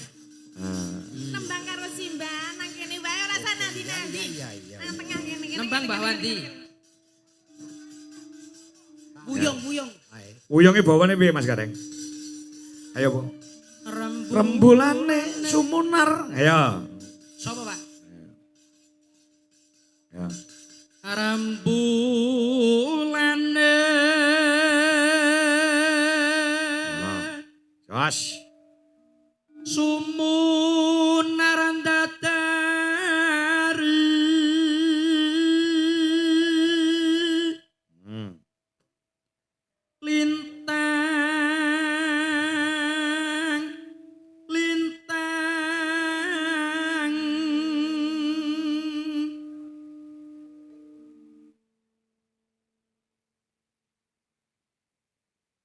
Nembang karo Simba nang kene wae ora sana ndi-ndi. Iya. Nang tengah kene. Nembang Mbah Wandi. Wuyung. Ae. Wuyunge bawane piye Mas Gareng? Ayo, Bu. Rembulane sumunar. Ayo. Sapa, Pak? Ya. Rembulane Jos. sumunar dadari lintang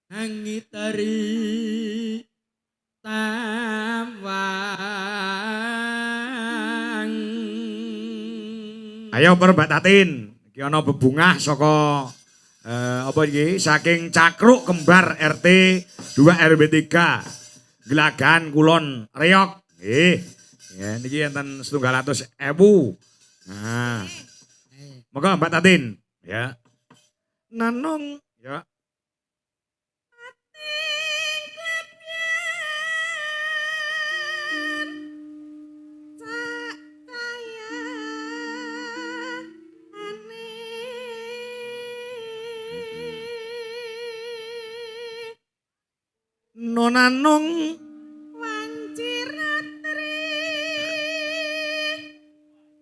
angitari tawang. Ayo Mbak Tatin, iki ana bebungah saka apa iki saking Cakruk Kembar RT 2 RW 3 Gelagan Kulon Reok. Nggih. Ya niki enten 700.000. Nah. Monggo Mbak Tatin, ya. Nanung, ya. Nonanung Wanciratri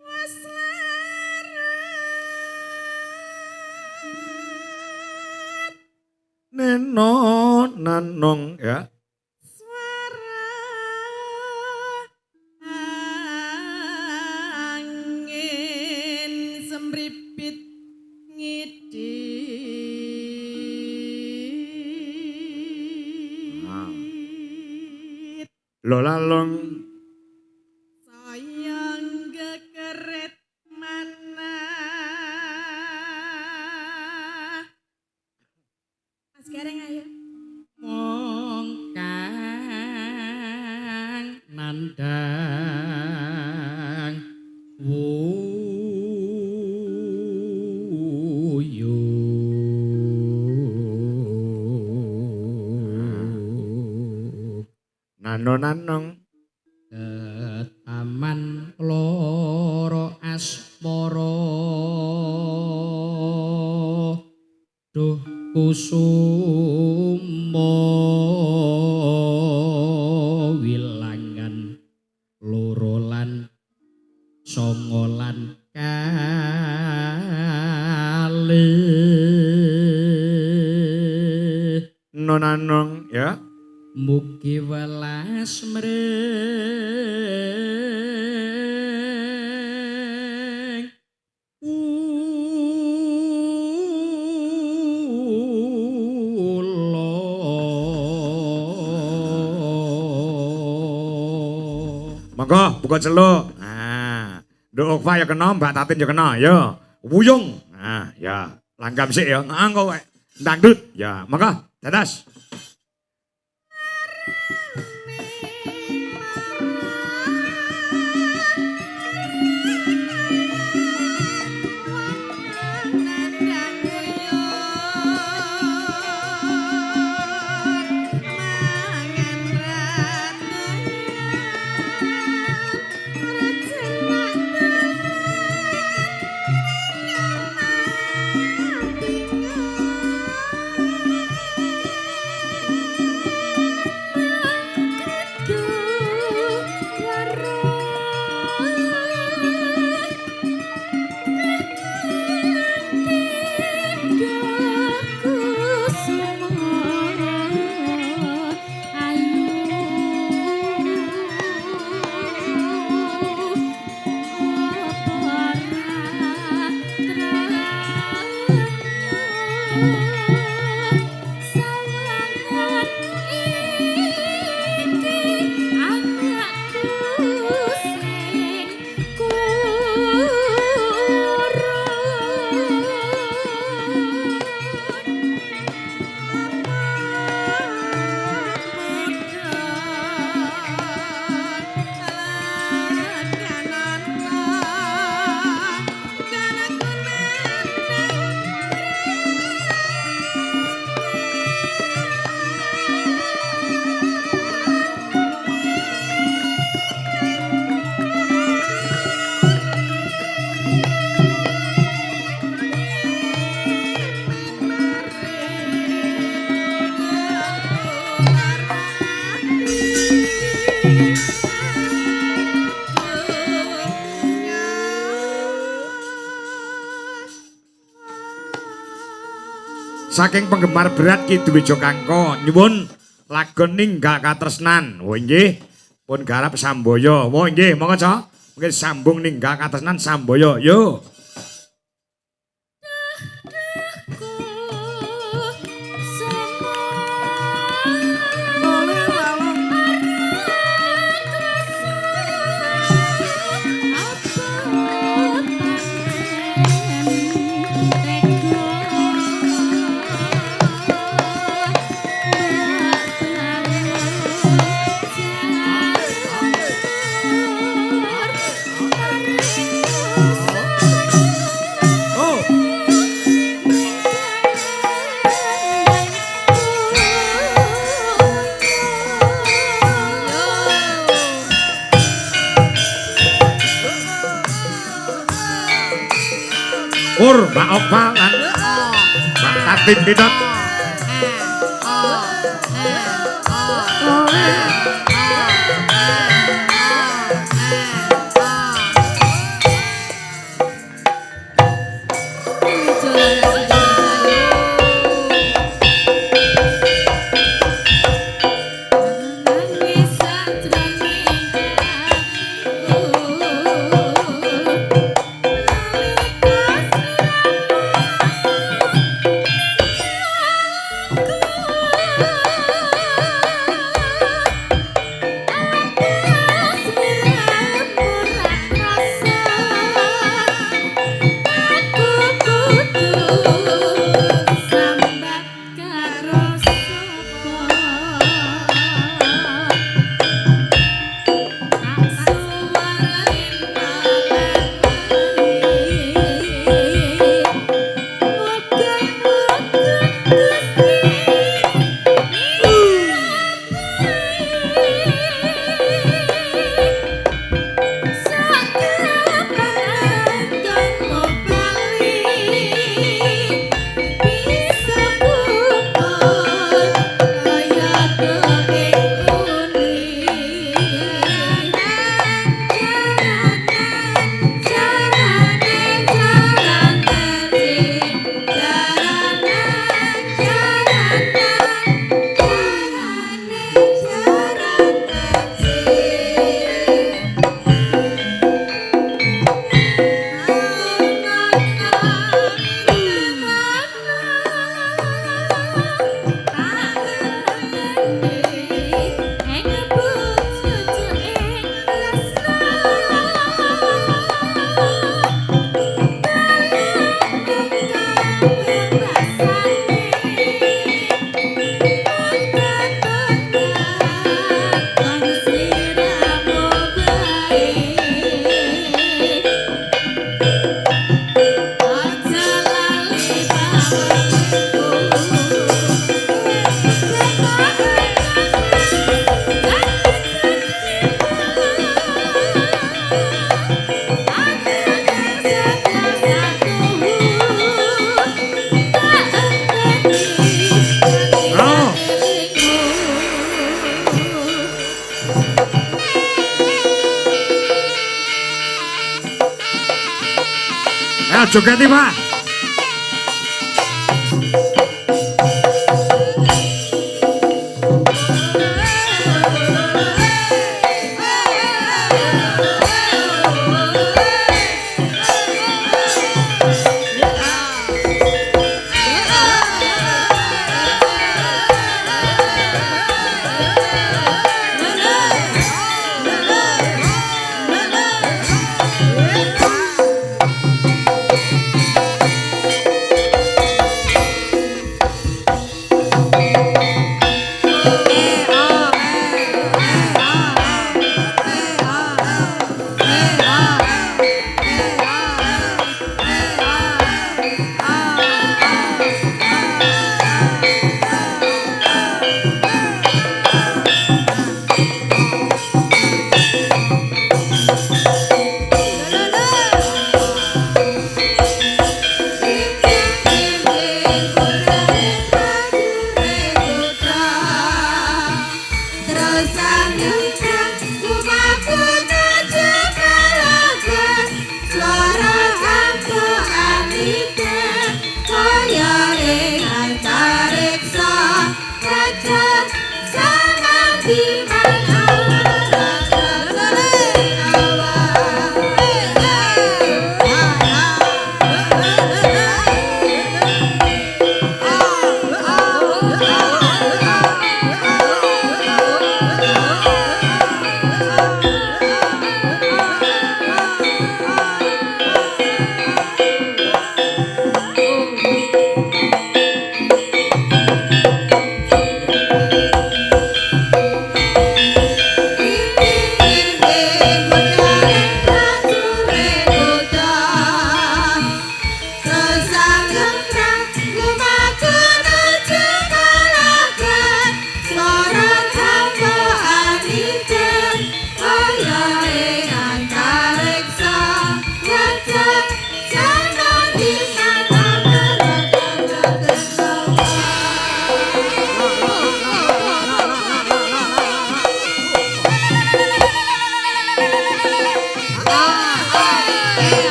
waslarat neno nanung ya. suara angin semripit ngidit Lolalong sayang gekeret mana Mas Gareng ayo Wong kang nandang wuyung nanong taman loro asmara duh kusuma wilangan loro lan songo lan kalih nonanong ya. mugi welas mring Monggo buka celuk. Nah, Nduk Okfa ya kena, Mbak Tatin ya kena, ya. Wuyung. Nah, ya. Langgam sik ya. Nah, engko wae. Dangdut. Ya, monggo. Dadas. saking penggemar berat Ki Dwijo Kangko nyuwun lagon ninggal katresnan. Oh nggih, pun garap Samboyo. Oh nggih, monggo Cok. Mungkin sambung ninggal katresnan Samboyo. Yo. Mbak Opal lan Mbak Tatin Pinot. Jogeti Pak.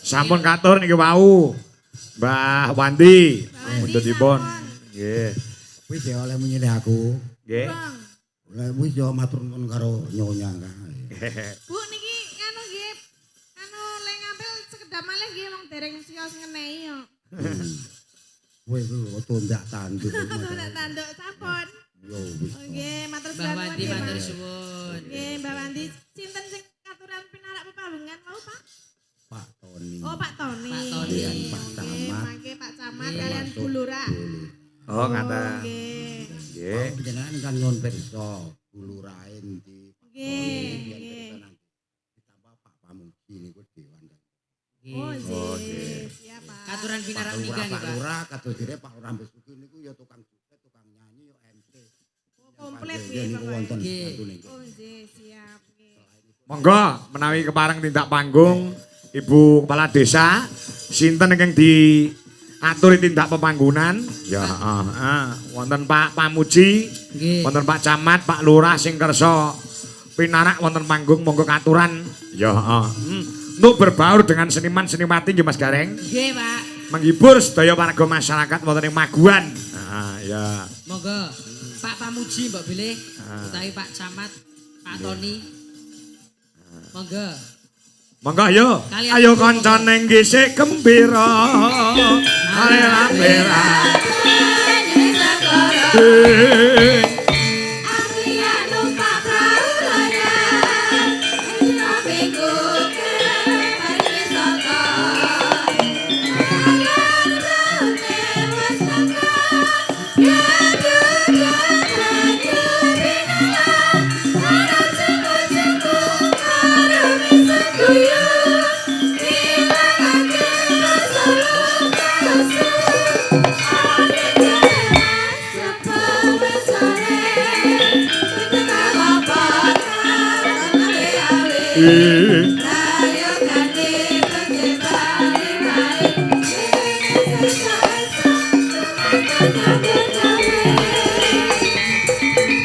Sampun katur niki wau. Mbah Wandi. Mundutipun. Nggih. Wis ya oleh menyilih aku. Nggih. Oleh wis ya matur nuwun karo nyonya kae. Bu niki anu nggih anu le ngambil sekedap malih nggih wong dereng sios ngenehi yo. Kowe ku tondak tanduk. Nek tanduk sampun. Yo wis. Nggih, matur Mbah suwun. Wandi matur suwun. Nggih, Mbah Wandi. Sinten sing katuran pinarak pepabungan mau, Pak? Pak Toni. Oh, Pak Toni. Pak Toni. Kalian Pak Camat. Mangke Pak Camat kalian Bu Lurah. Oh, ngaten. Nggih. Nggih. Jenengan kan nyuwun pirsa bulurae ndi. Nggih. Ditambah Pak Pamuji niku dewan. Oh, Oh, nggih. nggih. Siap, Pak. Katuran pinarak Pak nikah Lurah, nih, Pak Pak. Lurah kados dire Pak Lurah Besuki niku ya tukang joget, tukang nyanyi, ya MC. Komplit Nggih nggih, niku Bapak. wonten Nggih. satune nggih. Oh, nggih, siap. Nggih. Monggo menawi kepareng tindak panggung Ibu Kepala Desa sinten ingkang diaturi tindak pemanggunan ya wonten Pak Pamuji Nggih. wonten Pak Camat Pak Lurah sing kersa pinarak wonten panggung monggo katuran ya untuk berbaur dengan seniman-senimati nggih Mas Gareng Nggih, Pak. menghibur sedaya warga masyarakat wonten ing Maguan ya Monggo Pak Pamuji mbok bilih utawi Pak Camat, Pak Toni. Monggo. monggo yo Kalian ayo monggo, kancane ngisik gembira alera-lera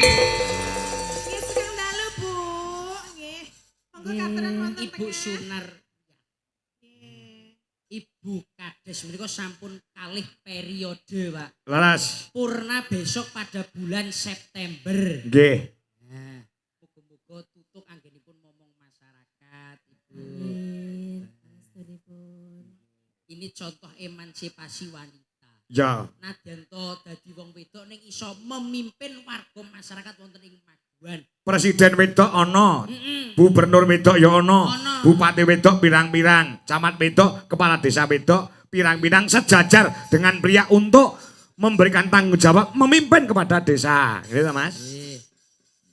Nggih, sekang dalu, Bu. Nggih. Monggo katuran wonten Ibu tengah. Sunar, Nggih. Ibu Kades menika sampun kalih periode, Pak. Laras Purna besok pada bulan September. nggih Nah, muga-muga tutuk anggenipun momong masyarakat, Ibu. Amin. Pasturipun. Ini contoh emansipasi wanita. ya Nadyan to dadi wong wedok ning iso memimpin warga masyarakat wonten ing Maguan. presiden wedok ana Heeh. gubernur wedok ya ana Ana. bupati wedok pirang-pirang camat wedok kepala desa wedok pirang-pirang sejajar dengan pria untuk memberikan tanggung jawab memimpin kepada desa gitu Mas Nggih.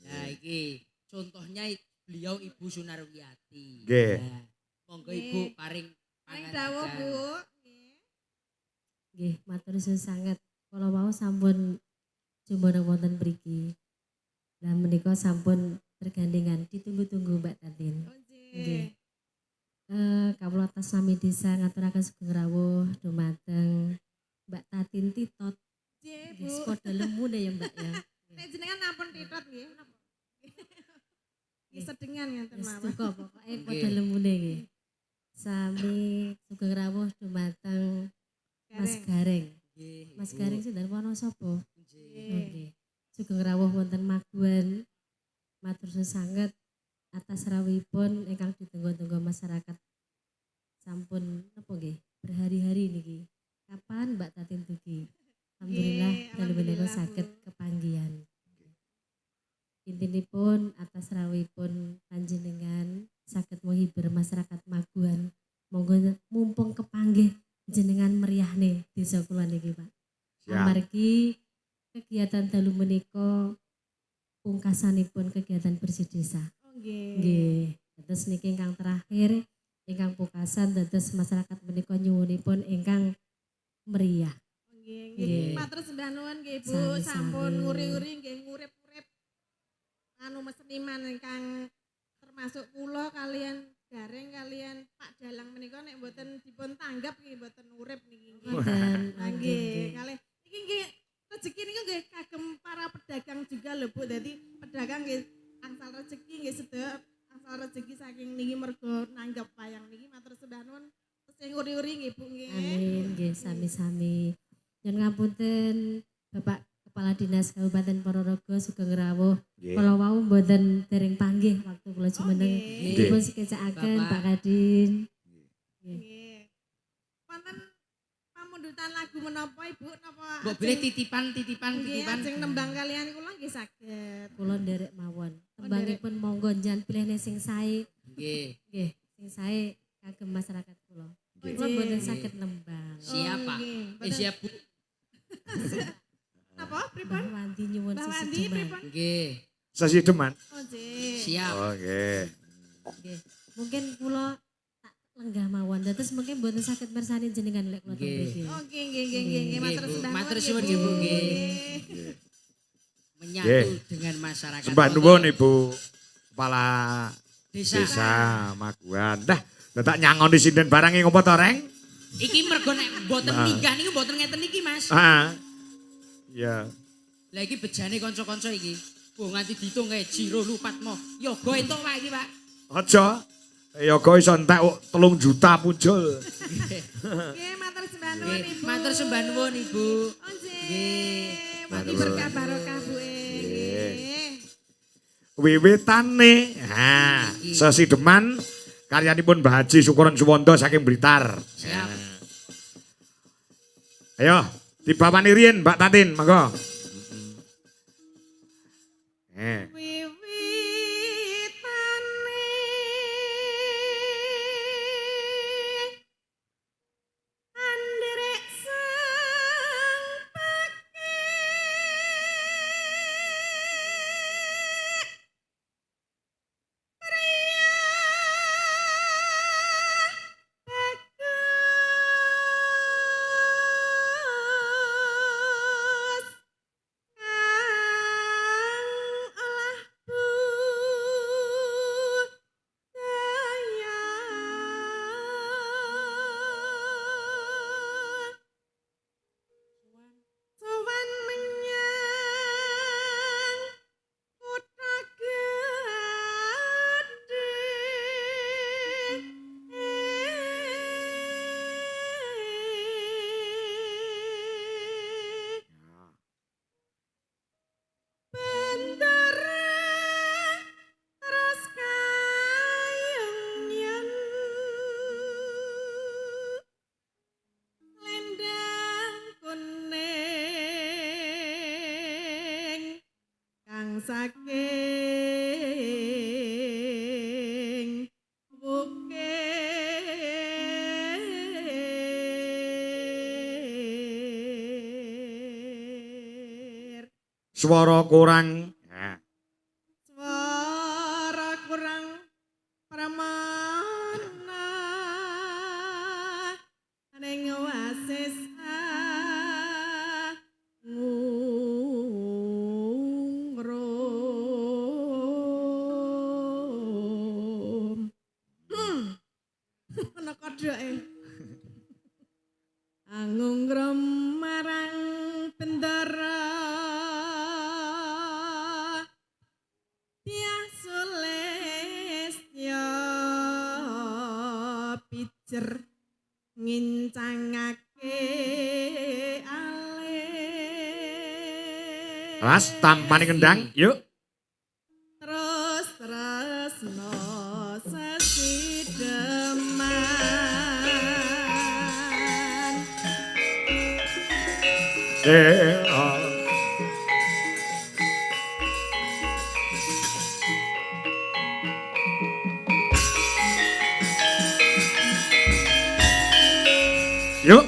Nah, iki contohnya beliau Ibu Sunarwiyati. Nggih. Nah, monggo Ibu paring Paling dawuh, Bu. Nggih. Nggih, matur suwun sanget. Kula wau sampun jumeneng wonten mriki. Lah menika sampun tergandengan ditunggu-tunggu Mbak Tatin. Nggih. Kawula atas nami desa ngaturaken sugeng rawuh dumateng Mbak Tatin Titot. Nggih, Nggih, Bu. sepodo lemune ya Mbak ya. Nek jenengan ampun titot nggih. Napa? Nggih sedengan ngenten Wis mawon. duka pokoke padha lemune nggih. Sami sugeng rawuh dumateng Mas Gareng. Nggih. Mas Gareng sinten wana sapa? Nggih. Nggih. Sugeng rawuh wonten Maguan. Matur suwun sanget atas rawuhipun ingkang ditunggu-tunggu masyarakat. Sampun napa nggih? Berhari-hari niki. Kapan Mbak Tatin dugi? Alhamdulillah dalu menika alhamdulillah, saged Bu. kepanggihan. Intinipun atas rawuhipun panjenengan saged menghibur masyarakat Maguan. Monggo mumpung kepanggih jenengan meriahne desa kula niki, Pak. Siap. Amargi kegiatan dalu menika pungkasanipun kegiatan bersih desa. Oh nggih. Nggih. Terus niki ingkang terakhir ingkang pungkasan dados masyarakat menika nyuwunipun ingkang meriah. Nggih, Nggih. nggih. Matur sembah nuwun nggih Bu, Sami-sami. sampun nguri-uri nggih ngurip-urip anu seniman ingkang termasuk kula kalian Gareng kalian Pak Dalang menika nek mboten dipun tanggap nggih mboten urip niki nggih. Ngoten. Lah nggih, kalih iki nggih rezeki niku nggih kagem para pedagang juga lho Bu. Dadi pedagang nggih angsal rezeki nggih sedaya angsal rezeki saking niki mergo nanggap wayang niki matur sembah nuwun. Terus sing nguri-uri nggih Bu nggih. Amin, nggih sami-sami. Nyuwun ngapunten Bapak Kepala Dinas Kabupaten Ponorogo sugeng rawuh. Nggih. Kala wau mboten dereng panggih waktu kula jumeneng. Nggih. Dipun sekecakaken Bapak. Pak Kadin. Nggih. Wonten pamundutan lagu menapa Ibu napa? Mbok boleh titipan. Nggih, ajeng nembang kalian kula nggih saged. Kula nderek mawon. Tembangipun monggo njan pilihne sing sae. Nggih. Nggih, sing sae kagem masyarakat kula. Nggih. Kula mboten Nggih. saged nembang. Siap, Pak. nggih. Siap, Bu. Napa pripun? Mbah Wandi nyuwun Mbak sisi Wandi deman. pripun? Nggih. Sasi deman. Oh nggih. Siap. Oke. Nggih. Mungkin kula tak lenggah mawon. Terus mungkin mboten saged mirsani jenengan lek kula teng Nggih. mriki. Oh nggih nggih nggih nggih nggih Nggih, matur Bu. sembah Matur nuwun, suwun nggih, Bu, nggih. Nggih. Menyatu dengan masyarakat. Sembah nuwun Ibu Kepala Desa. Desa Maguan. Dah, tak nyangoni sinden barangnya ngopo to, Reng? Iki mergo nek mboten nikah niku mboten ngeten iki, Mas. Ah. Iya. Lah iki bejane kanca-kanca iki. Bu nganti diitung kae jiro lupatmo. Yoga entuk Pak iki, Pak. Aja. Ya kok iso entek 3 juta muncul. Nggih matur sembah nuwun Nggih, Ibu. matur sembah nuwun Ibu. Oh nggih. Nggih. Mugi Matur berkah nuwun. barokah Bu. Nggih. Wiwitane. Ha, sesi deman karyanipun Mbah Haji Syukuran Suwondo saking Blitar. Siap. Ayo, dibawani riyen Mbak Tatin, monggo. Wiwitane andrek sang pekeh bagus kang olah budaya sowan menyang kutha gedhe bendera terus kayun yen lendang kuning kang saking bukir Swara kurang. Nah. swara kurang pramana ning oasis doe. Angung marang bendara Tiah Sulistya pijer ngincangake alis. Mas, tampani kendang, yuk. Terus no sesi deman. Yuk.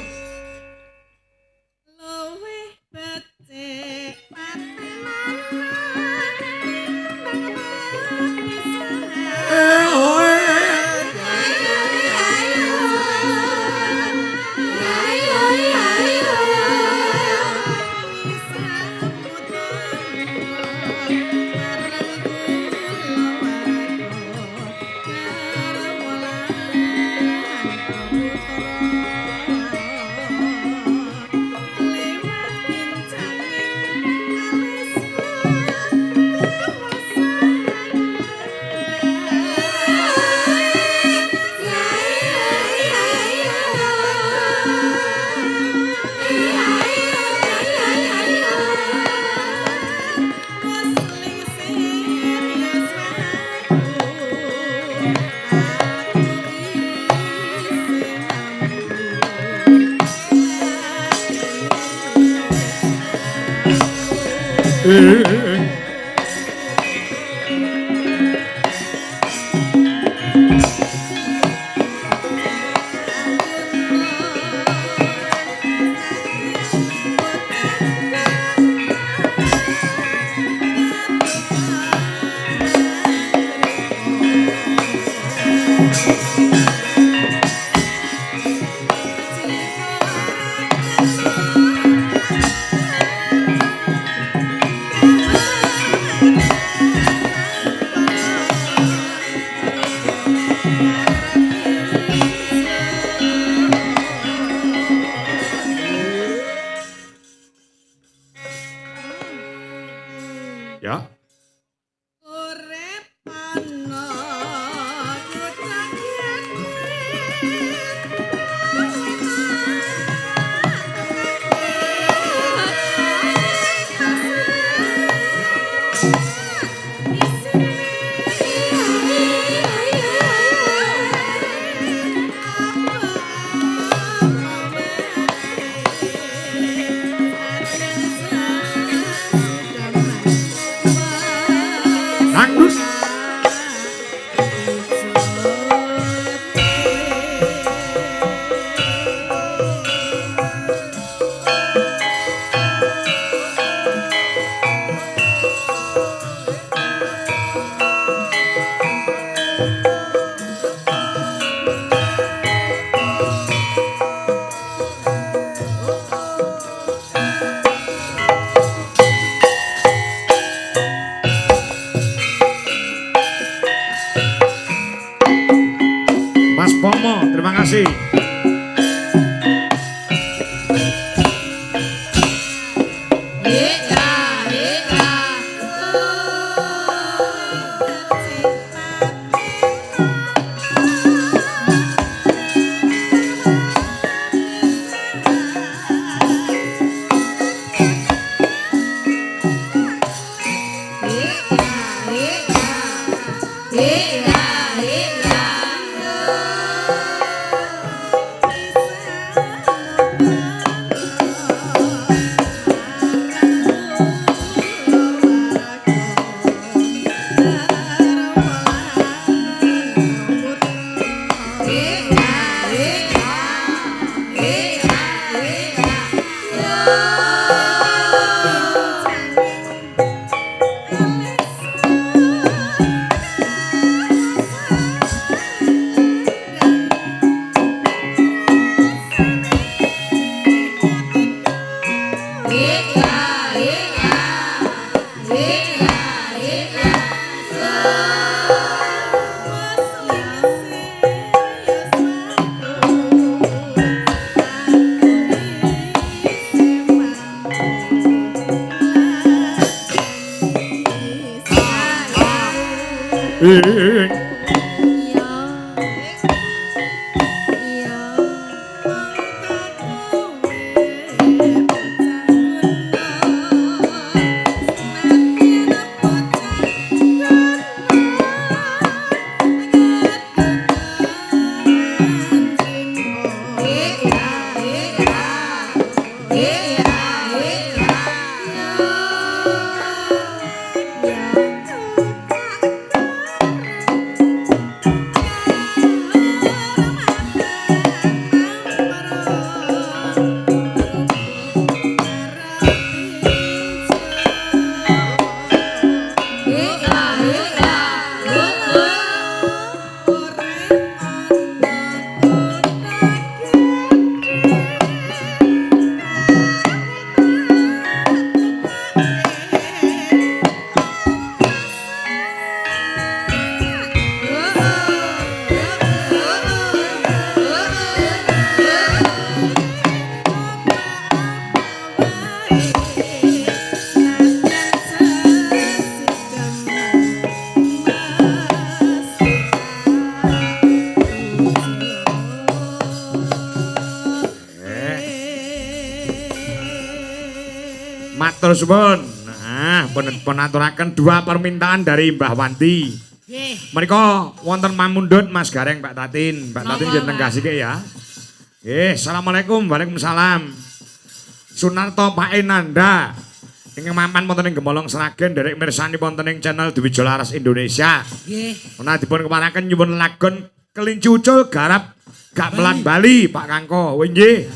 Luwih becik patenan Ya. urip ana Anggus. Mas Pomo, terima kasih. Matur suwun. Nah, pun aturaken dua permintaan dari Mbah Wanti. Nggih. Menika wonten mamundhut Mas Gareng Mbak Tatin. Mbak Tatin Napa, jeneng Pak? kasihke ya. Nggih, assalamualaikum. Waalaikumsalam. Sunarto Pak Enanda. Ingkang mapan wonten ing Gemolong Sragen derek mirsani wonten ing channel Dwijo Laras Indonesia. Nggih. Menawi dipun keparaken nyuwun lagon kelinci ucul garap gamelan Bali Pak Kangko. Nggih.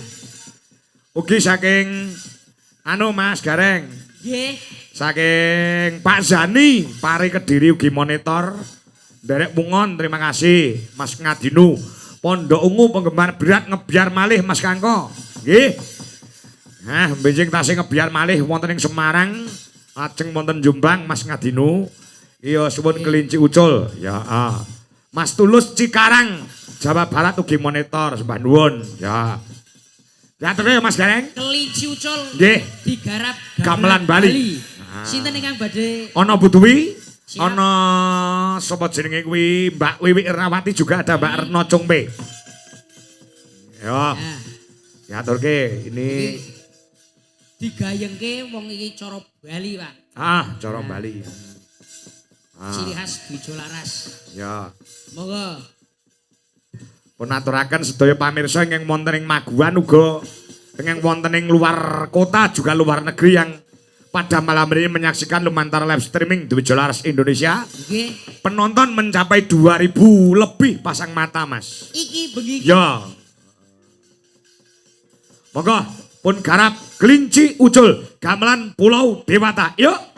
Ugi saking Mas Gareng. Nggih. Saking Pak Zani, Pari Kediri ugi monitor. Derek Mungon, terima kasih. Mas Ngadinu, Pondok Ungu penggemar berat ngebiar malih Mas Kangko. Nggih. Nah, benjing tasih ngebiar malih wonten ing Semarang, lajeng wonten Jombang Mas Ngadinu. Iya suwun kelinci ucul. Ya, Mas Tulus Cikarang, Jawa Barat ugi monitor, sembah nuwun. Ya. Ya terus Mas Gareng. Kelinci ucul. Nggih. Digarap Gamelan Bali. Sinten ingkang badhe Ana Butuwi, Siap. ana sapa jenenge kuwi Mbak Wiwi Irnawati juga ada Mbak Retno Cungpe. Yo. Nah, Diaturke ini digayengke wong iki cara Bali, Pak. cara Bali. Ciri khas Dwijo Laras. Ya. Monggo. Pun aturaken sedaya pamirsa ingkang wonten ing Maguan uga ingkang wonten ing luar kota juga luar negeri yang pada malam ini menyaksikan lumantar live streaming Dwijo Laras Indonesia. Nggih. Penonton mencapai 2000 lebih pasang mata, Mas. Iki bengi. Ya. Monggo pun garap kelinci ucul gamelan Pulau Dewata. Yuk.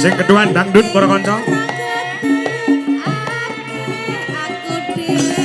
Sing kedua dangdut para kanca. Aku dhewe.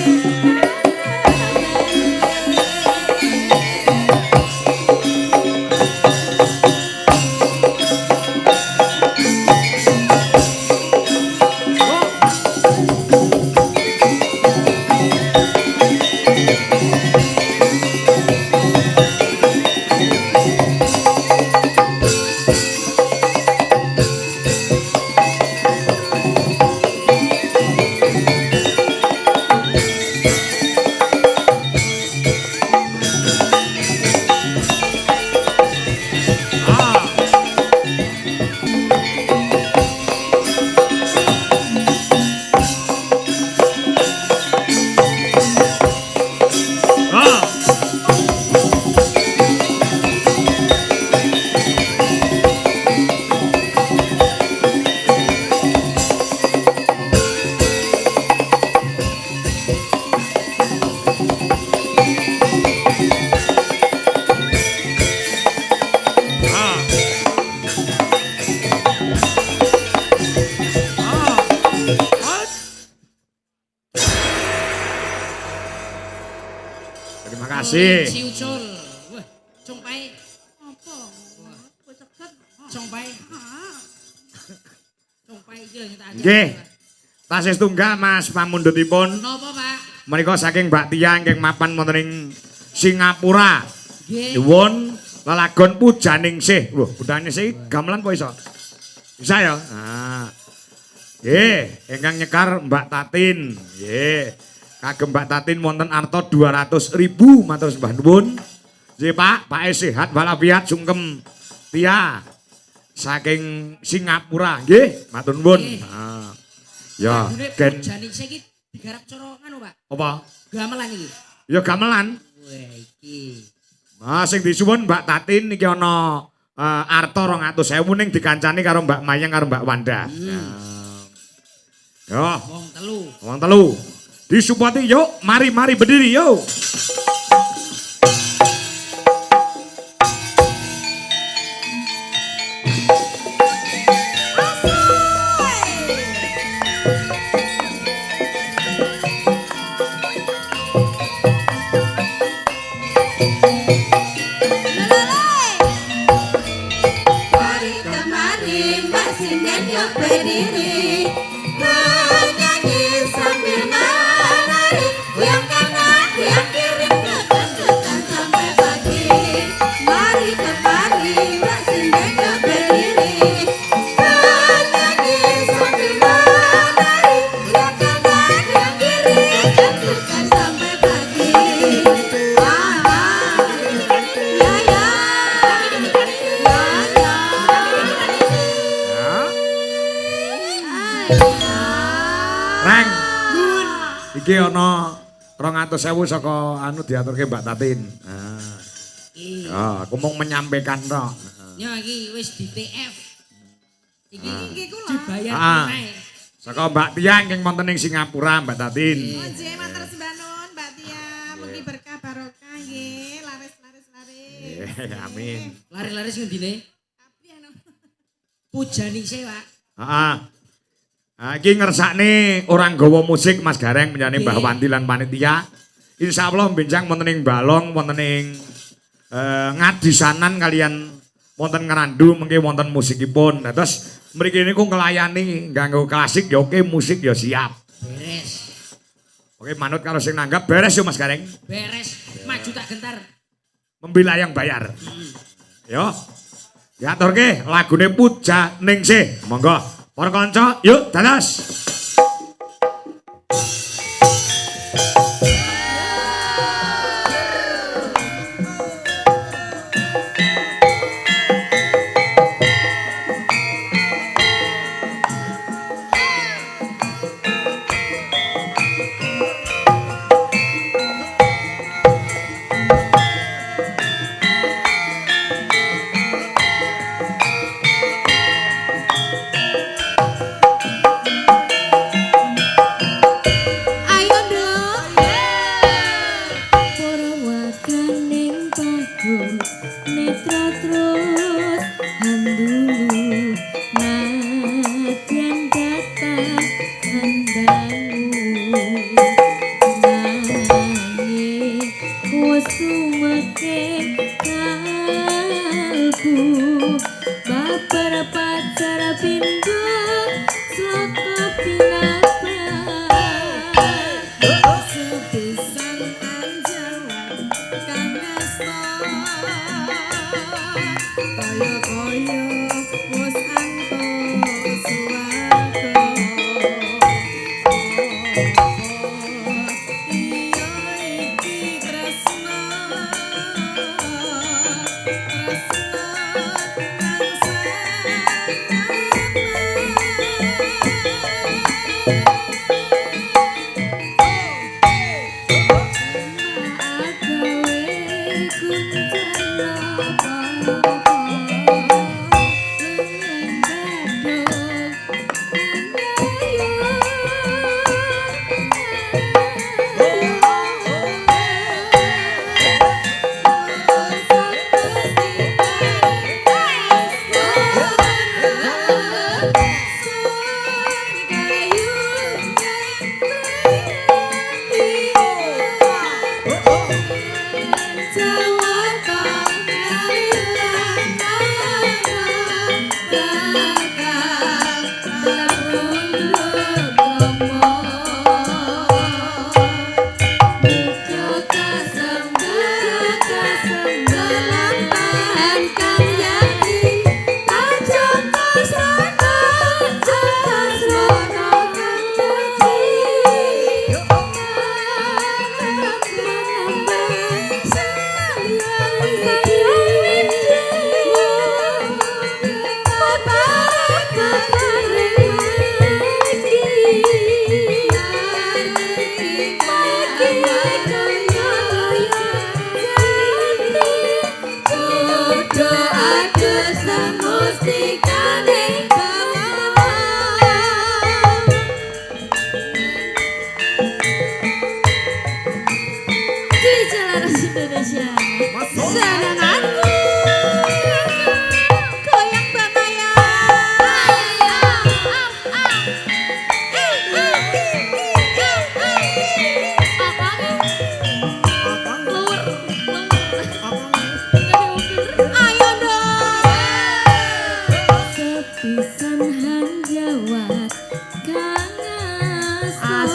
Terima kasih. Si Ucul. Wah, cung pae. Apa? Kowe ceget. Cung pae. Cung pae iki lho tak ajak. Nggih. Tasih setunggal Mas pamundhutipun. Napa, Pak? Menika saking Mbak Tia ingkang mapan wonten ing Singapura. Nggih. Nyuwun lelagon Pujaningsih. Lho, Pujaningsih gamelan apa iso? Bisa ya? Nah. Nggih, ingkang nyekar Mbak Tatin. Nggih. Kagem Mbak Tatin wonten arta 200.000 matur sembah nuwun. Nggih, Pak sehat walafiat sungkem Tia. Saking Singapura, nggih, matur nuwun. Nggih. Nah. Ya, Lagune gen Pujani iki digarap cara nganu, Pak. apa? Gamelan iki. Ya gamelan. Wah, iki. Nah, sing disuwun Mbak Tatin iki ana arta 200.000 ning dikancani karo Mbak Mayang karo Mbak Wanda. Yo, Wong telu. wong telu. Disupati yuk, mari berdiri yuk. Mari kemari Mbak Sinden yuk berdiri. Menyanyi sambil menari. Yang kanan, yang kiri, dekat-dekat sampai pagi. Mari kemari Mbak Sinden yuk berdiri. Menyanyi sambil menari. Yang kanan, yang kiri, dekat-dekat sampai pagi. Ya ya. Reng. Iki ana 200.000 saka anu diaturke Mbak Tatin. Nah. Iki. Ya, aku mau menyampaikan tok. Ya iki wis di TF. Iki Iki kula. dibayar Ah. tunai. Saka Mbak Tia ingkang wonten ing Singapura, Mbak Tatin. Nggih, matur sembah nuwun Mbak Tia. Mugi berkah barokah nggih, laris. Amin. Lari-lari sing ndine. Tapi anu. Pujani sih, Pak. Heeh. Iki ngersakne orang gawa musik Mas Gareng menjane Mbah Nggih. Wanti lan panitia. Insyaallah benjang wonten ing Balong, wonten ing ngadisanan kalian wonten Ngerandu mengke wonten musikipun. Nah, terus mriki niku nglayani nganggo klasik ya oke, musik ya siap. Beres. Oke, manut karo sing nanggap beres yo Mas Gareng. Beres. Maju tak gentar. Membila yang bayar. Yo. Diaturke lagune Pujaningsih. Monggo. Para kanca, yuk dados.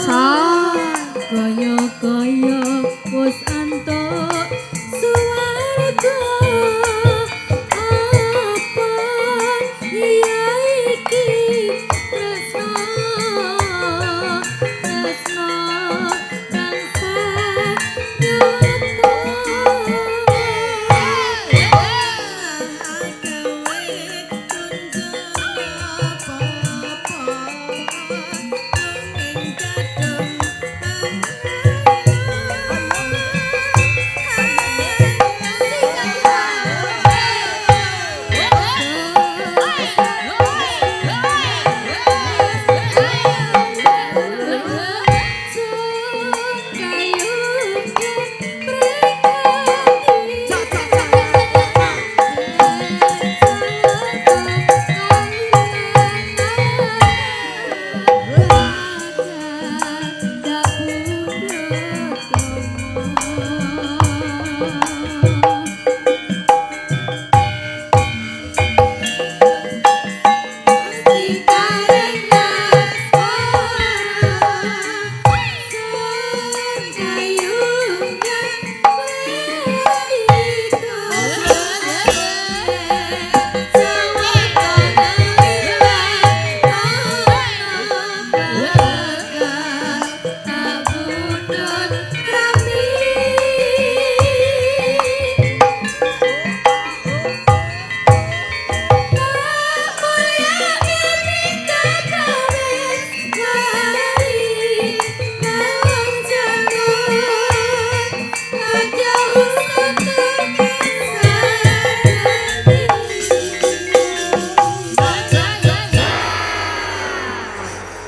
tresno kaya-kaya wis antuk suwarga apa iya iki tresno bangsa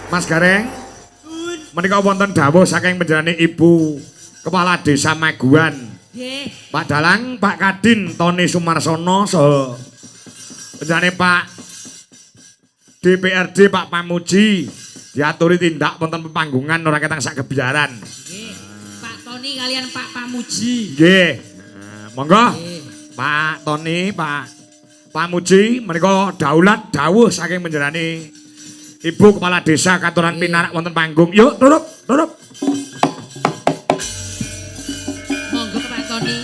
Mas Gareng, menika wonten dawuh saking panjenengan Ibu Kepala Desa Maguan, Nggih. Pak Dalang, Pak Kadin, Tony Sumarsono, saha panjenengan Pak DPRD Pak Pamuji diaturi tindak wonten pepanggungan ora ketang sak kebiaran. Nggih. Pak Tony kalian Pak Pamuji. Nggih. Monggo Nggih. Pak Tony, Pak Pamuji menika daulat dawuh saking panjenengan Ibu Kepala Desa Katuran Pinarak wonten panggung. Yuk, tutup. Monggo Pak Tony.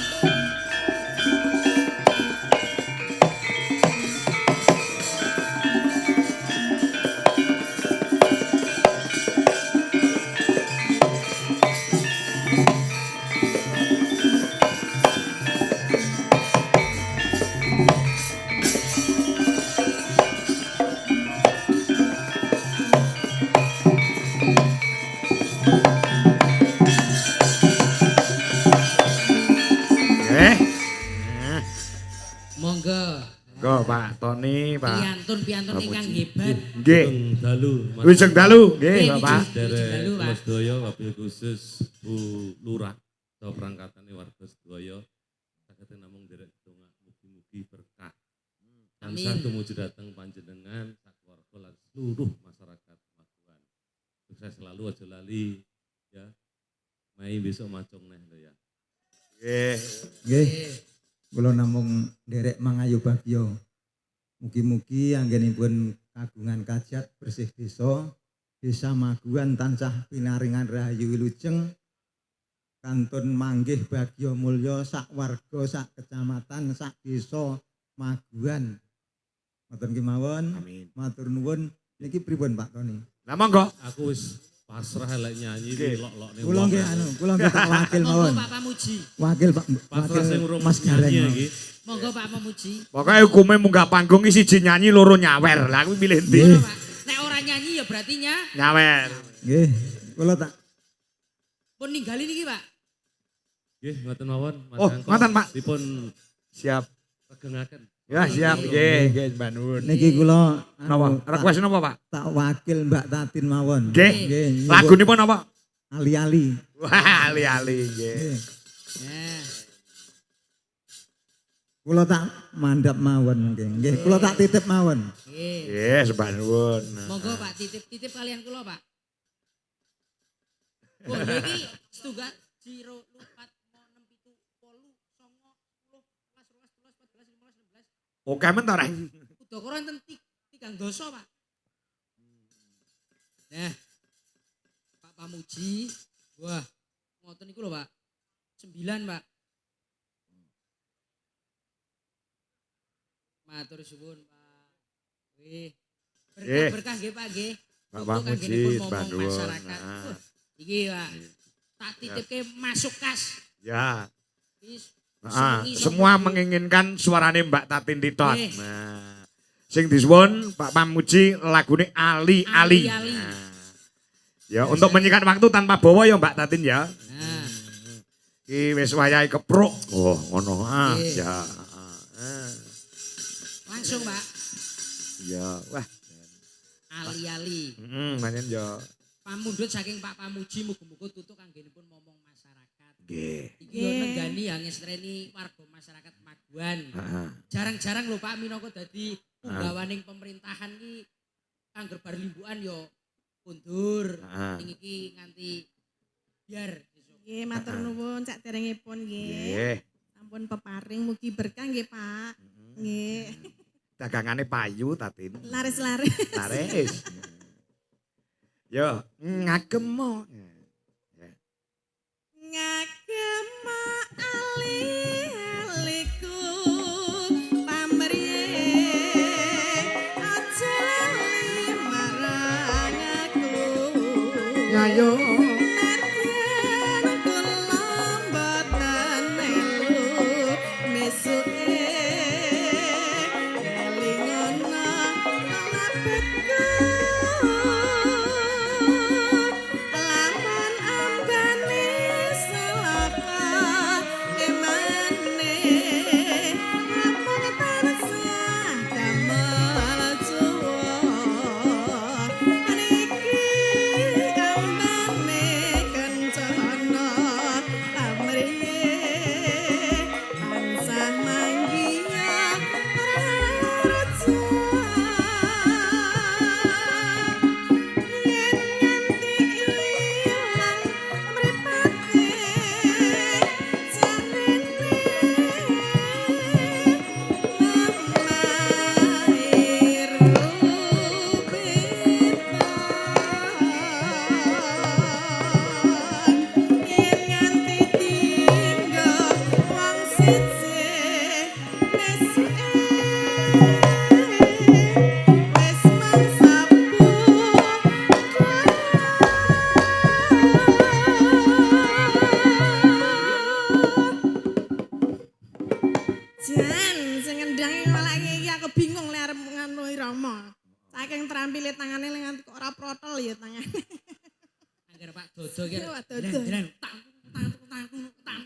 Monggo. Monggo Pak Tony, Pak. Piantun ingkang hebat. Nggih. Dalu, Wijeng dalu, nggih Nggih, Bapak. Wijeng dalu, Pak. Mas Doyo, wabil khusus Bu Lurah, atau perangkatane warga sedaya, saged namung derek donga mugi-mugi berkah. Tansah Amin. tumuju dateng panjenengan sakeluarga lan seluruh masyarakat Maguan. Sukses selalu aja lali ya. Mai besok macong neh lho ya. Nggih. Nggih. Kula namung nderek mangayu bagyo. Mugi-mugi anggenipun kagungan kajat bersih desa Maguan tansah pinaringan rahayu wilujeng kantun manggih bagyo mulya sak warga sak kecamatan sak desa Maguan. Ngoten kemawon. Amin. Matur nuwun. Niki pripun Pak Tony? Lah monggo. Aku wis pasrah lek nyanyi Nggih. lok-lokne. Kula nggih anu, kula nggih tak wakil Monggo mawon. Pak Pamuji. Wakil Pak Pasrah sing urung Mas Gareng. nyanyi mawon. iki. Monggo Pak Pamuji. Pokoke hukume munggah panggung iki siji nyanyi loro nyawer. Lah kuwi milih ndi? Ngono, Pak. Nek ora nyanyi ya berarti Nyawer. Nggih, kula tak pun ninggalin iki, Pak. Nggih, ngoten mawon. Mas Oh, Angkos ngoten, Pak. Dipun Siap. regengaken. Ya siap, nggih Mbak Nun. niki kula Napa? anu, Request napa, Pak? tak wakil Mbak Tatin mawon. Nggih. Nggih. Lagunipun napa? Ali-ali. Wah, ali-ali nggih. Nggih. Nah, Kula tak mandap mawon nggih. Nggih, kula tak titip mawon. nggih. Nggih, Mbak Nun. Monggo Pak titip kalian kula, Pak. Wah, lho iki setunggal 0 4 6 7 8 9 10 11 12 13 14 15 16. Oke men ta, Reng? Udakara enten 3 dosa, Pak. Nah. Pak Pamuji Muji. Wah, ngoten niku lho, Pak. 9, Pak. Matur suwun, Pak. Nggih. Berkah-berkah nggih, Pak nggih. Pak Untuk Muji, kanggenipun momong Bandung. masyarakat. Nah. Wah, iki, Pak. Tak titipke masuk kas. Ya. Wis Heeh, senengi semua sapa, Bu. menginginkan suarane Mbak Tatin Titot. Nggih. Nah, sing disuwun Pak Pamuji lagune Ali Ali. Ali. Nah, ya untuk menyikat waktu tanpa bawa ya Mbak Tatin ya. Nah, Ki wis wayahe kepruk. Oh, ngono. Ah, Nggih. ya. langsung, Pak. Ya, wah. Ali-ali. Manyen ya. Pamundhut saking Pak Pamuji muga-muga tutuk kanggenipun momong masyarakat. Nggih. Iki yo nenggani ya ngestreni warga masyarakat Maguan. Heeh. Jarang-jarang lho Pak minangka dadi punggawaning pemerintahan iki angger bar limbukan yo kundur. Heeh. Ning iki nganti biar besok. Nggih, matur nuwun saderengipun nggih. Nggih. Sampun peparing mugi berkah nggih, Pak. Nggih. Dagangane payu Tatin. Laris-laris. Laris. Yo, ngagemo. Ngagema ali-aliku pamrih aja lali marang aku. Ayo. Nadyan kula mboten melu mesuke kelingono lapetku. Lamun ambane selaka emane apun tansah damel juwa niki ambane kencana pamriye tansah manggiya raja. Yen nganti ilang mripate jarene lemahir rupitan. Yen nganti tinggal wong siji mesuke wis mangsapu. Jan, sing ngendangi malah iki aku bingung lek arep nganu irama. Saking terampile tangane lek nganti kok ora protol ya tangane. Angger Pak Dodo iki. Iya, Pak Dodo. Dren, tang tang tang tang.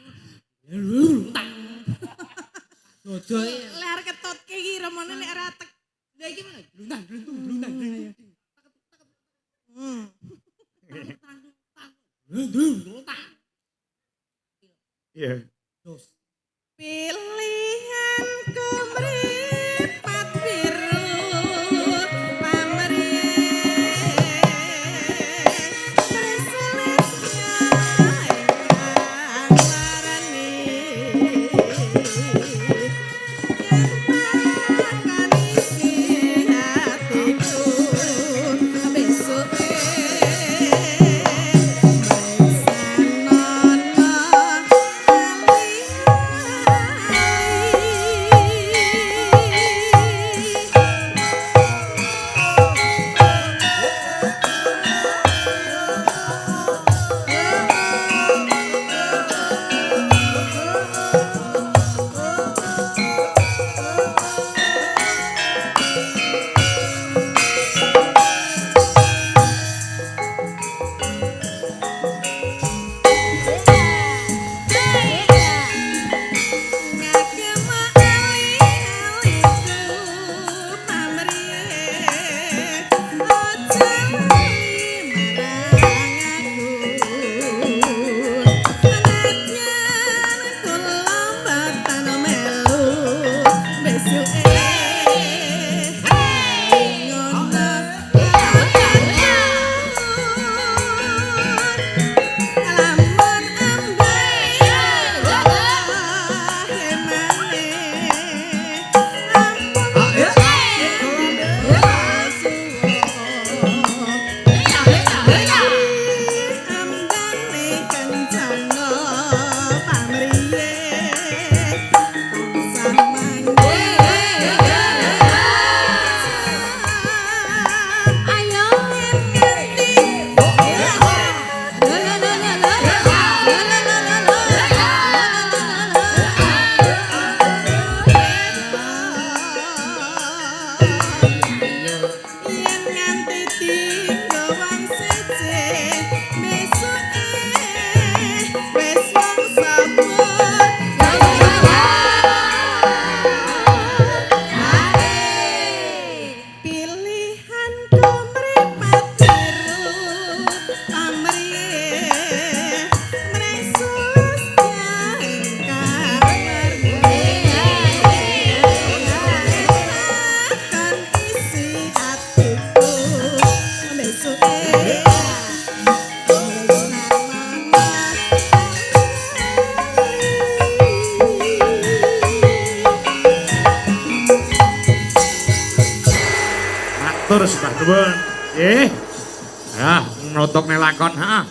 Tang. Dodo iki. Lek arep ketutke iki iramane nek ora tek. Lah iki mana? Blundang blundung blundang. Hmm. Iya. Dos. Pilihanku mripat biru pamrih preselesnya ingkang larani yen makan isi hatiku besuke mreksanono matur sembah nuwun. Nggih. Ya, nutuk lakon, ha.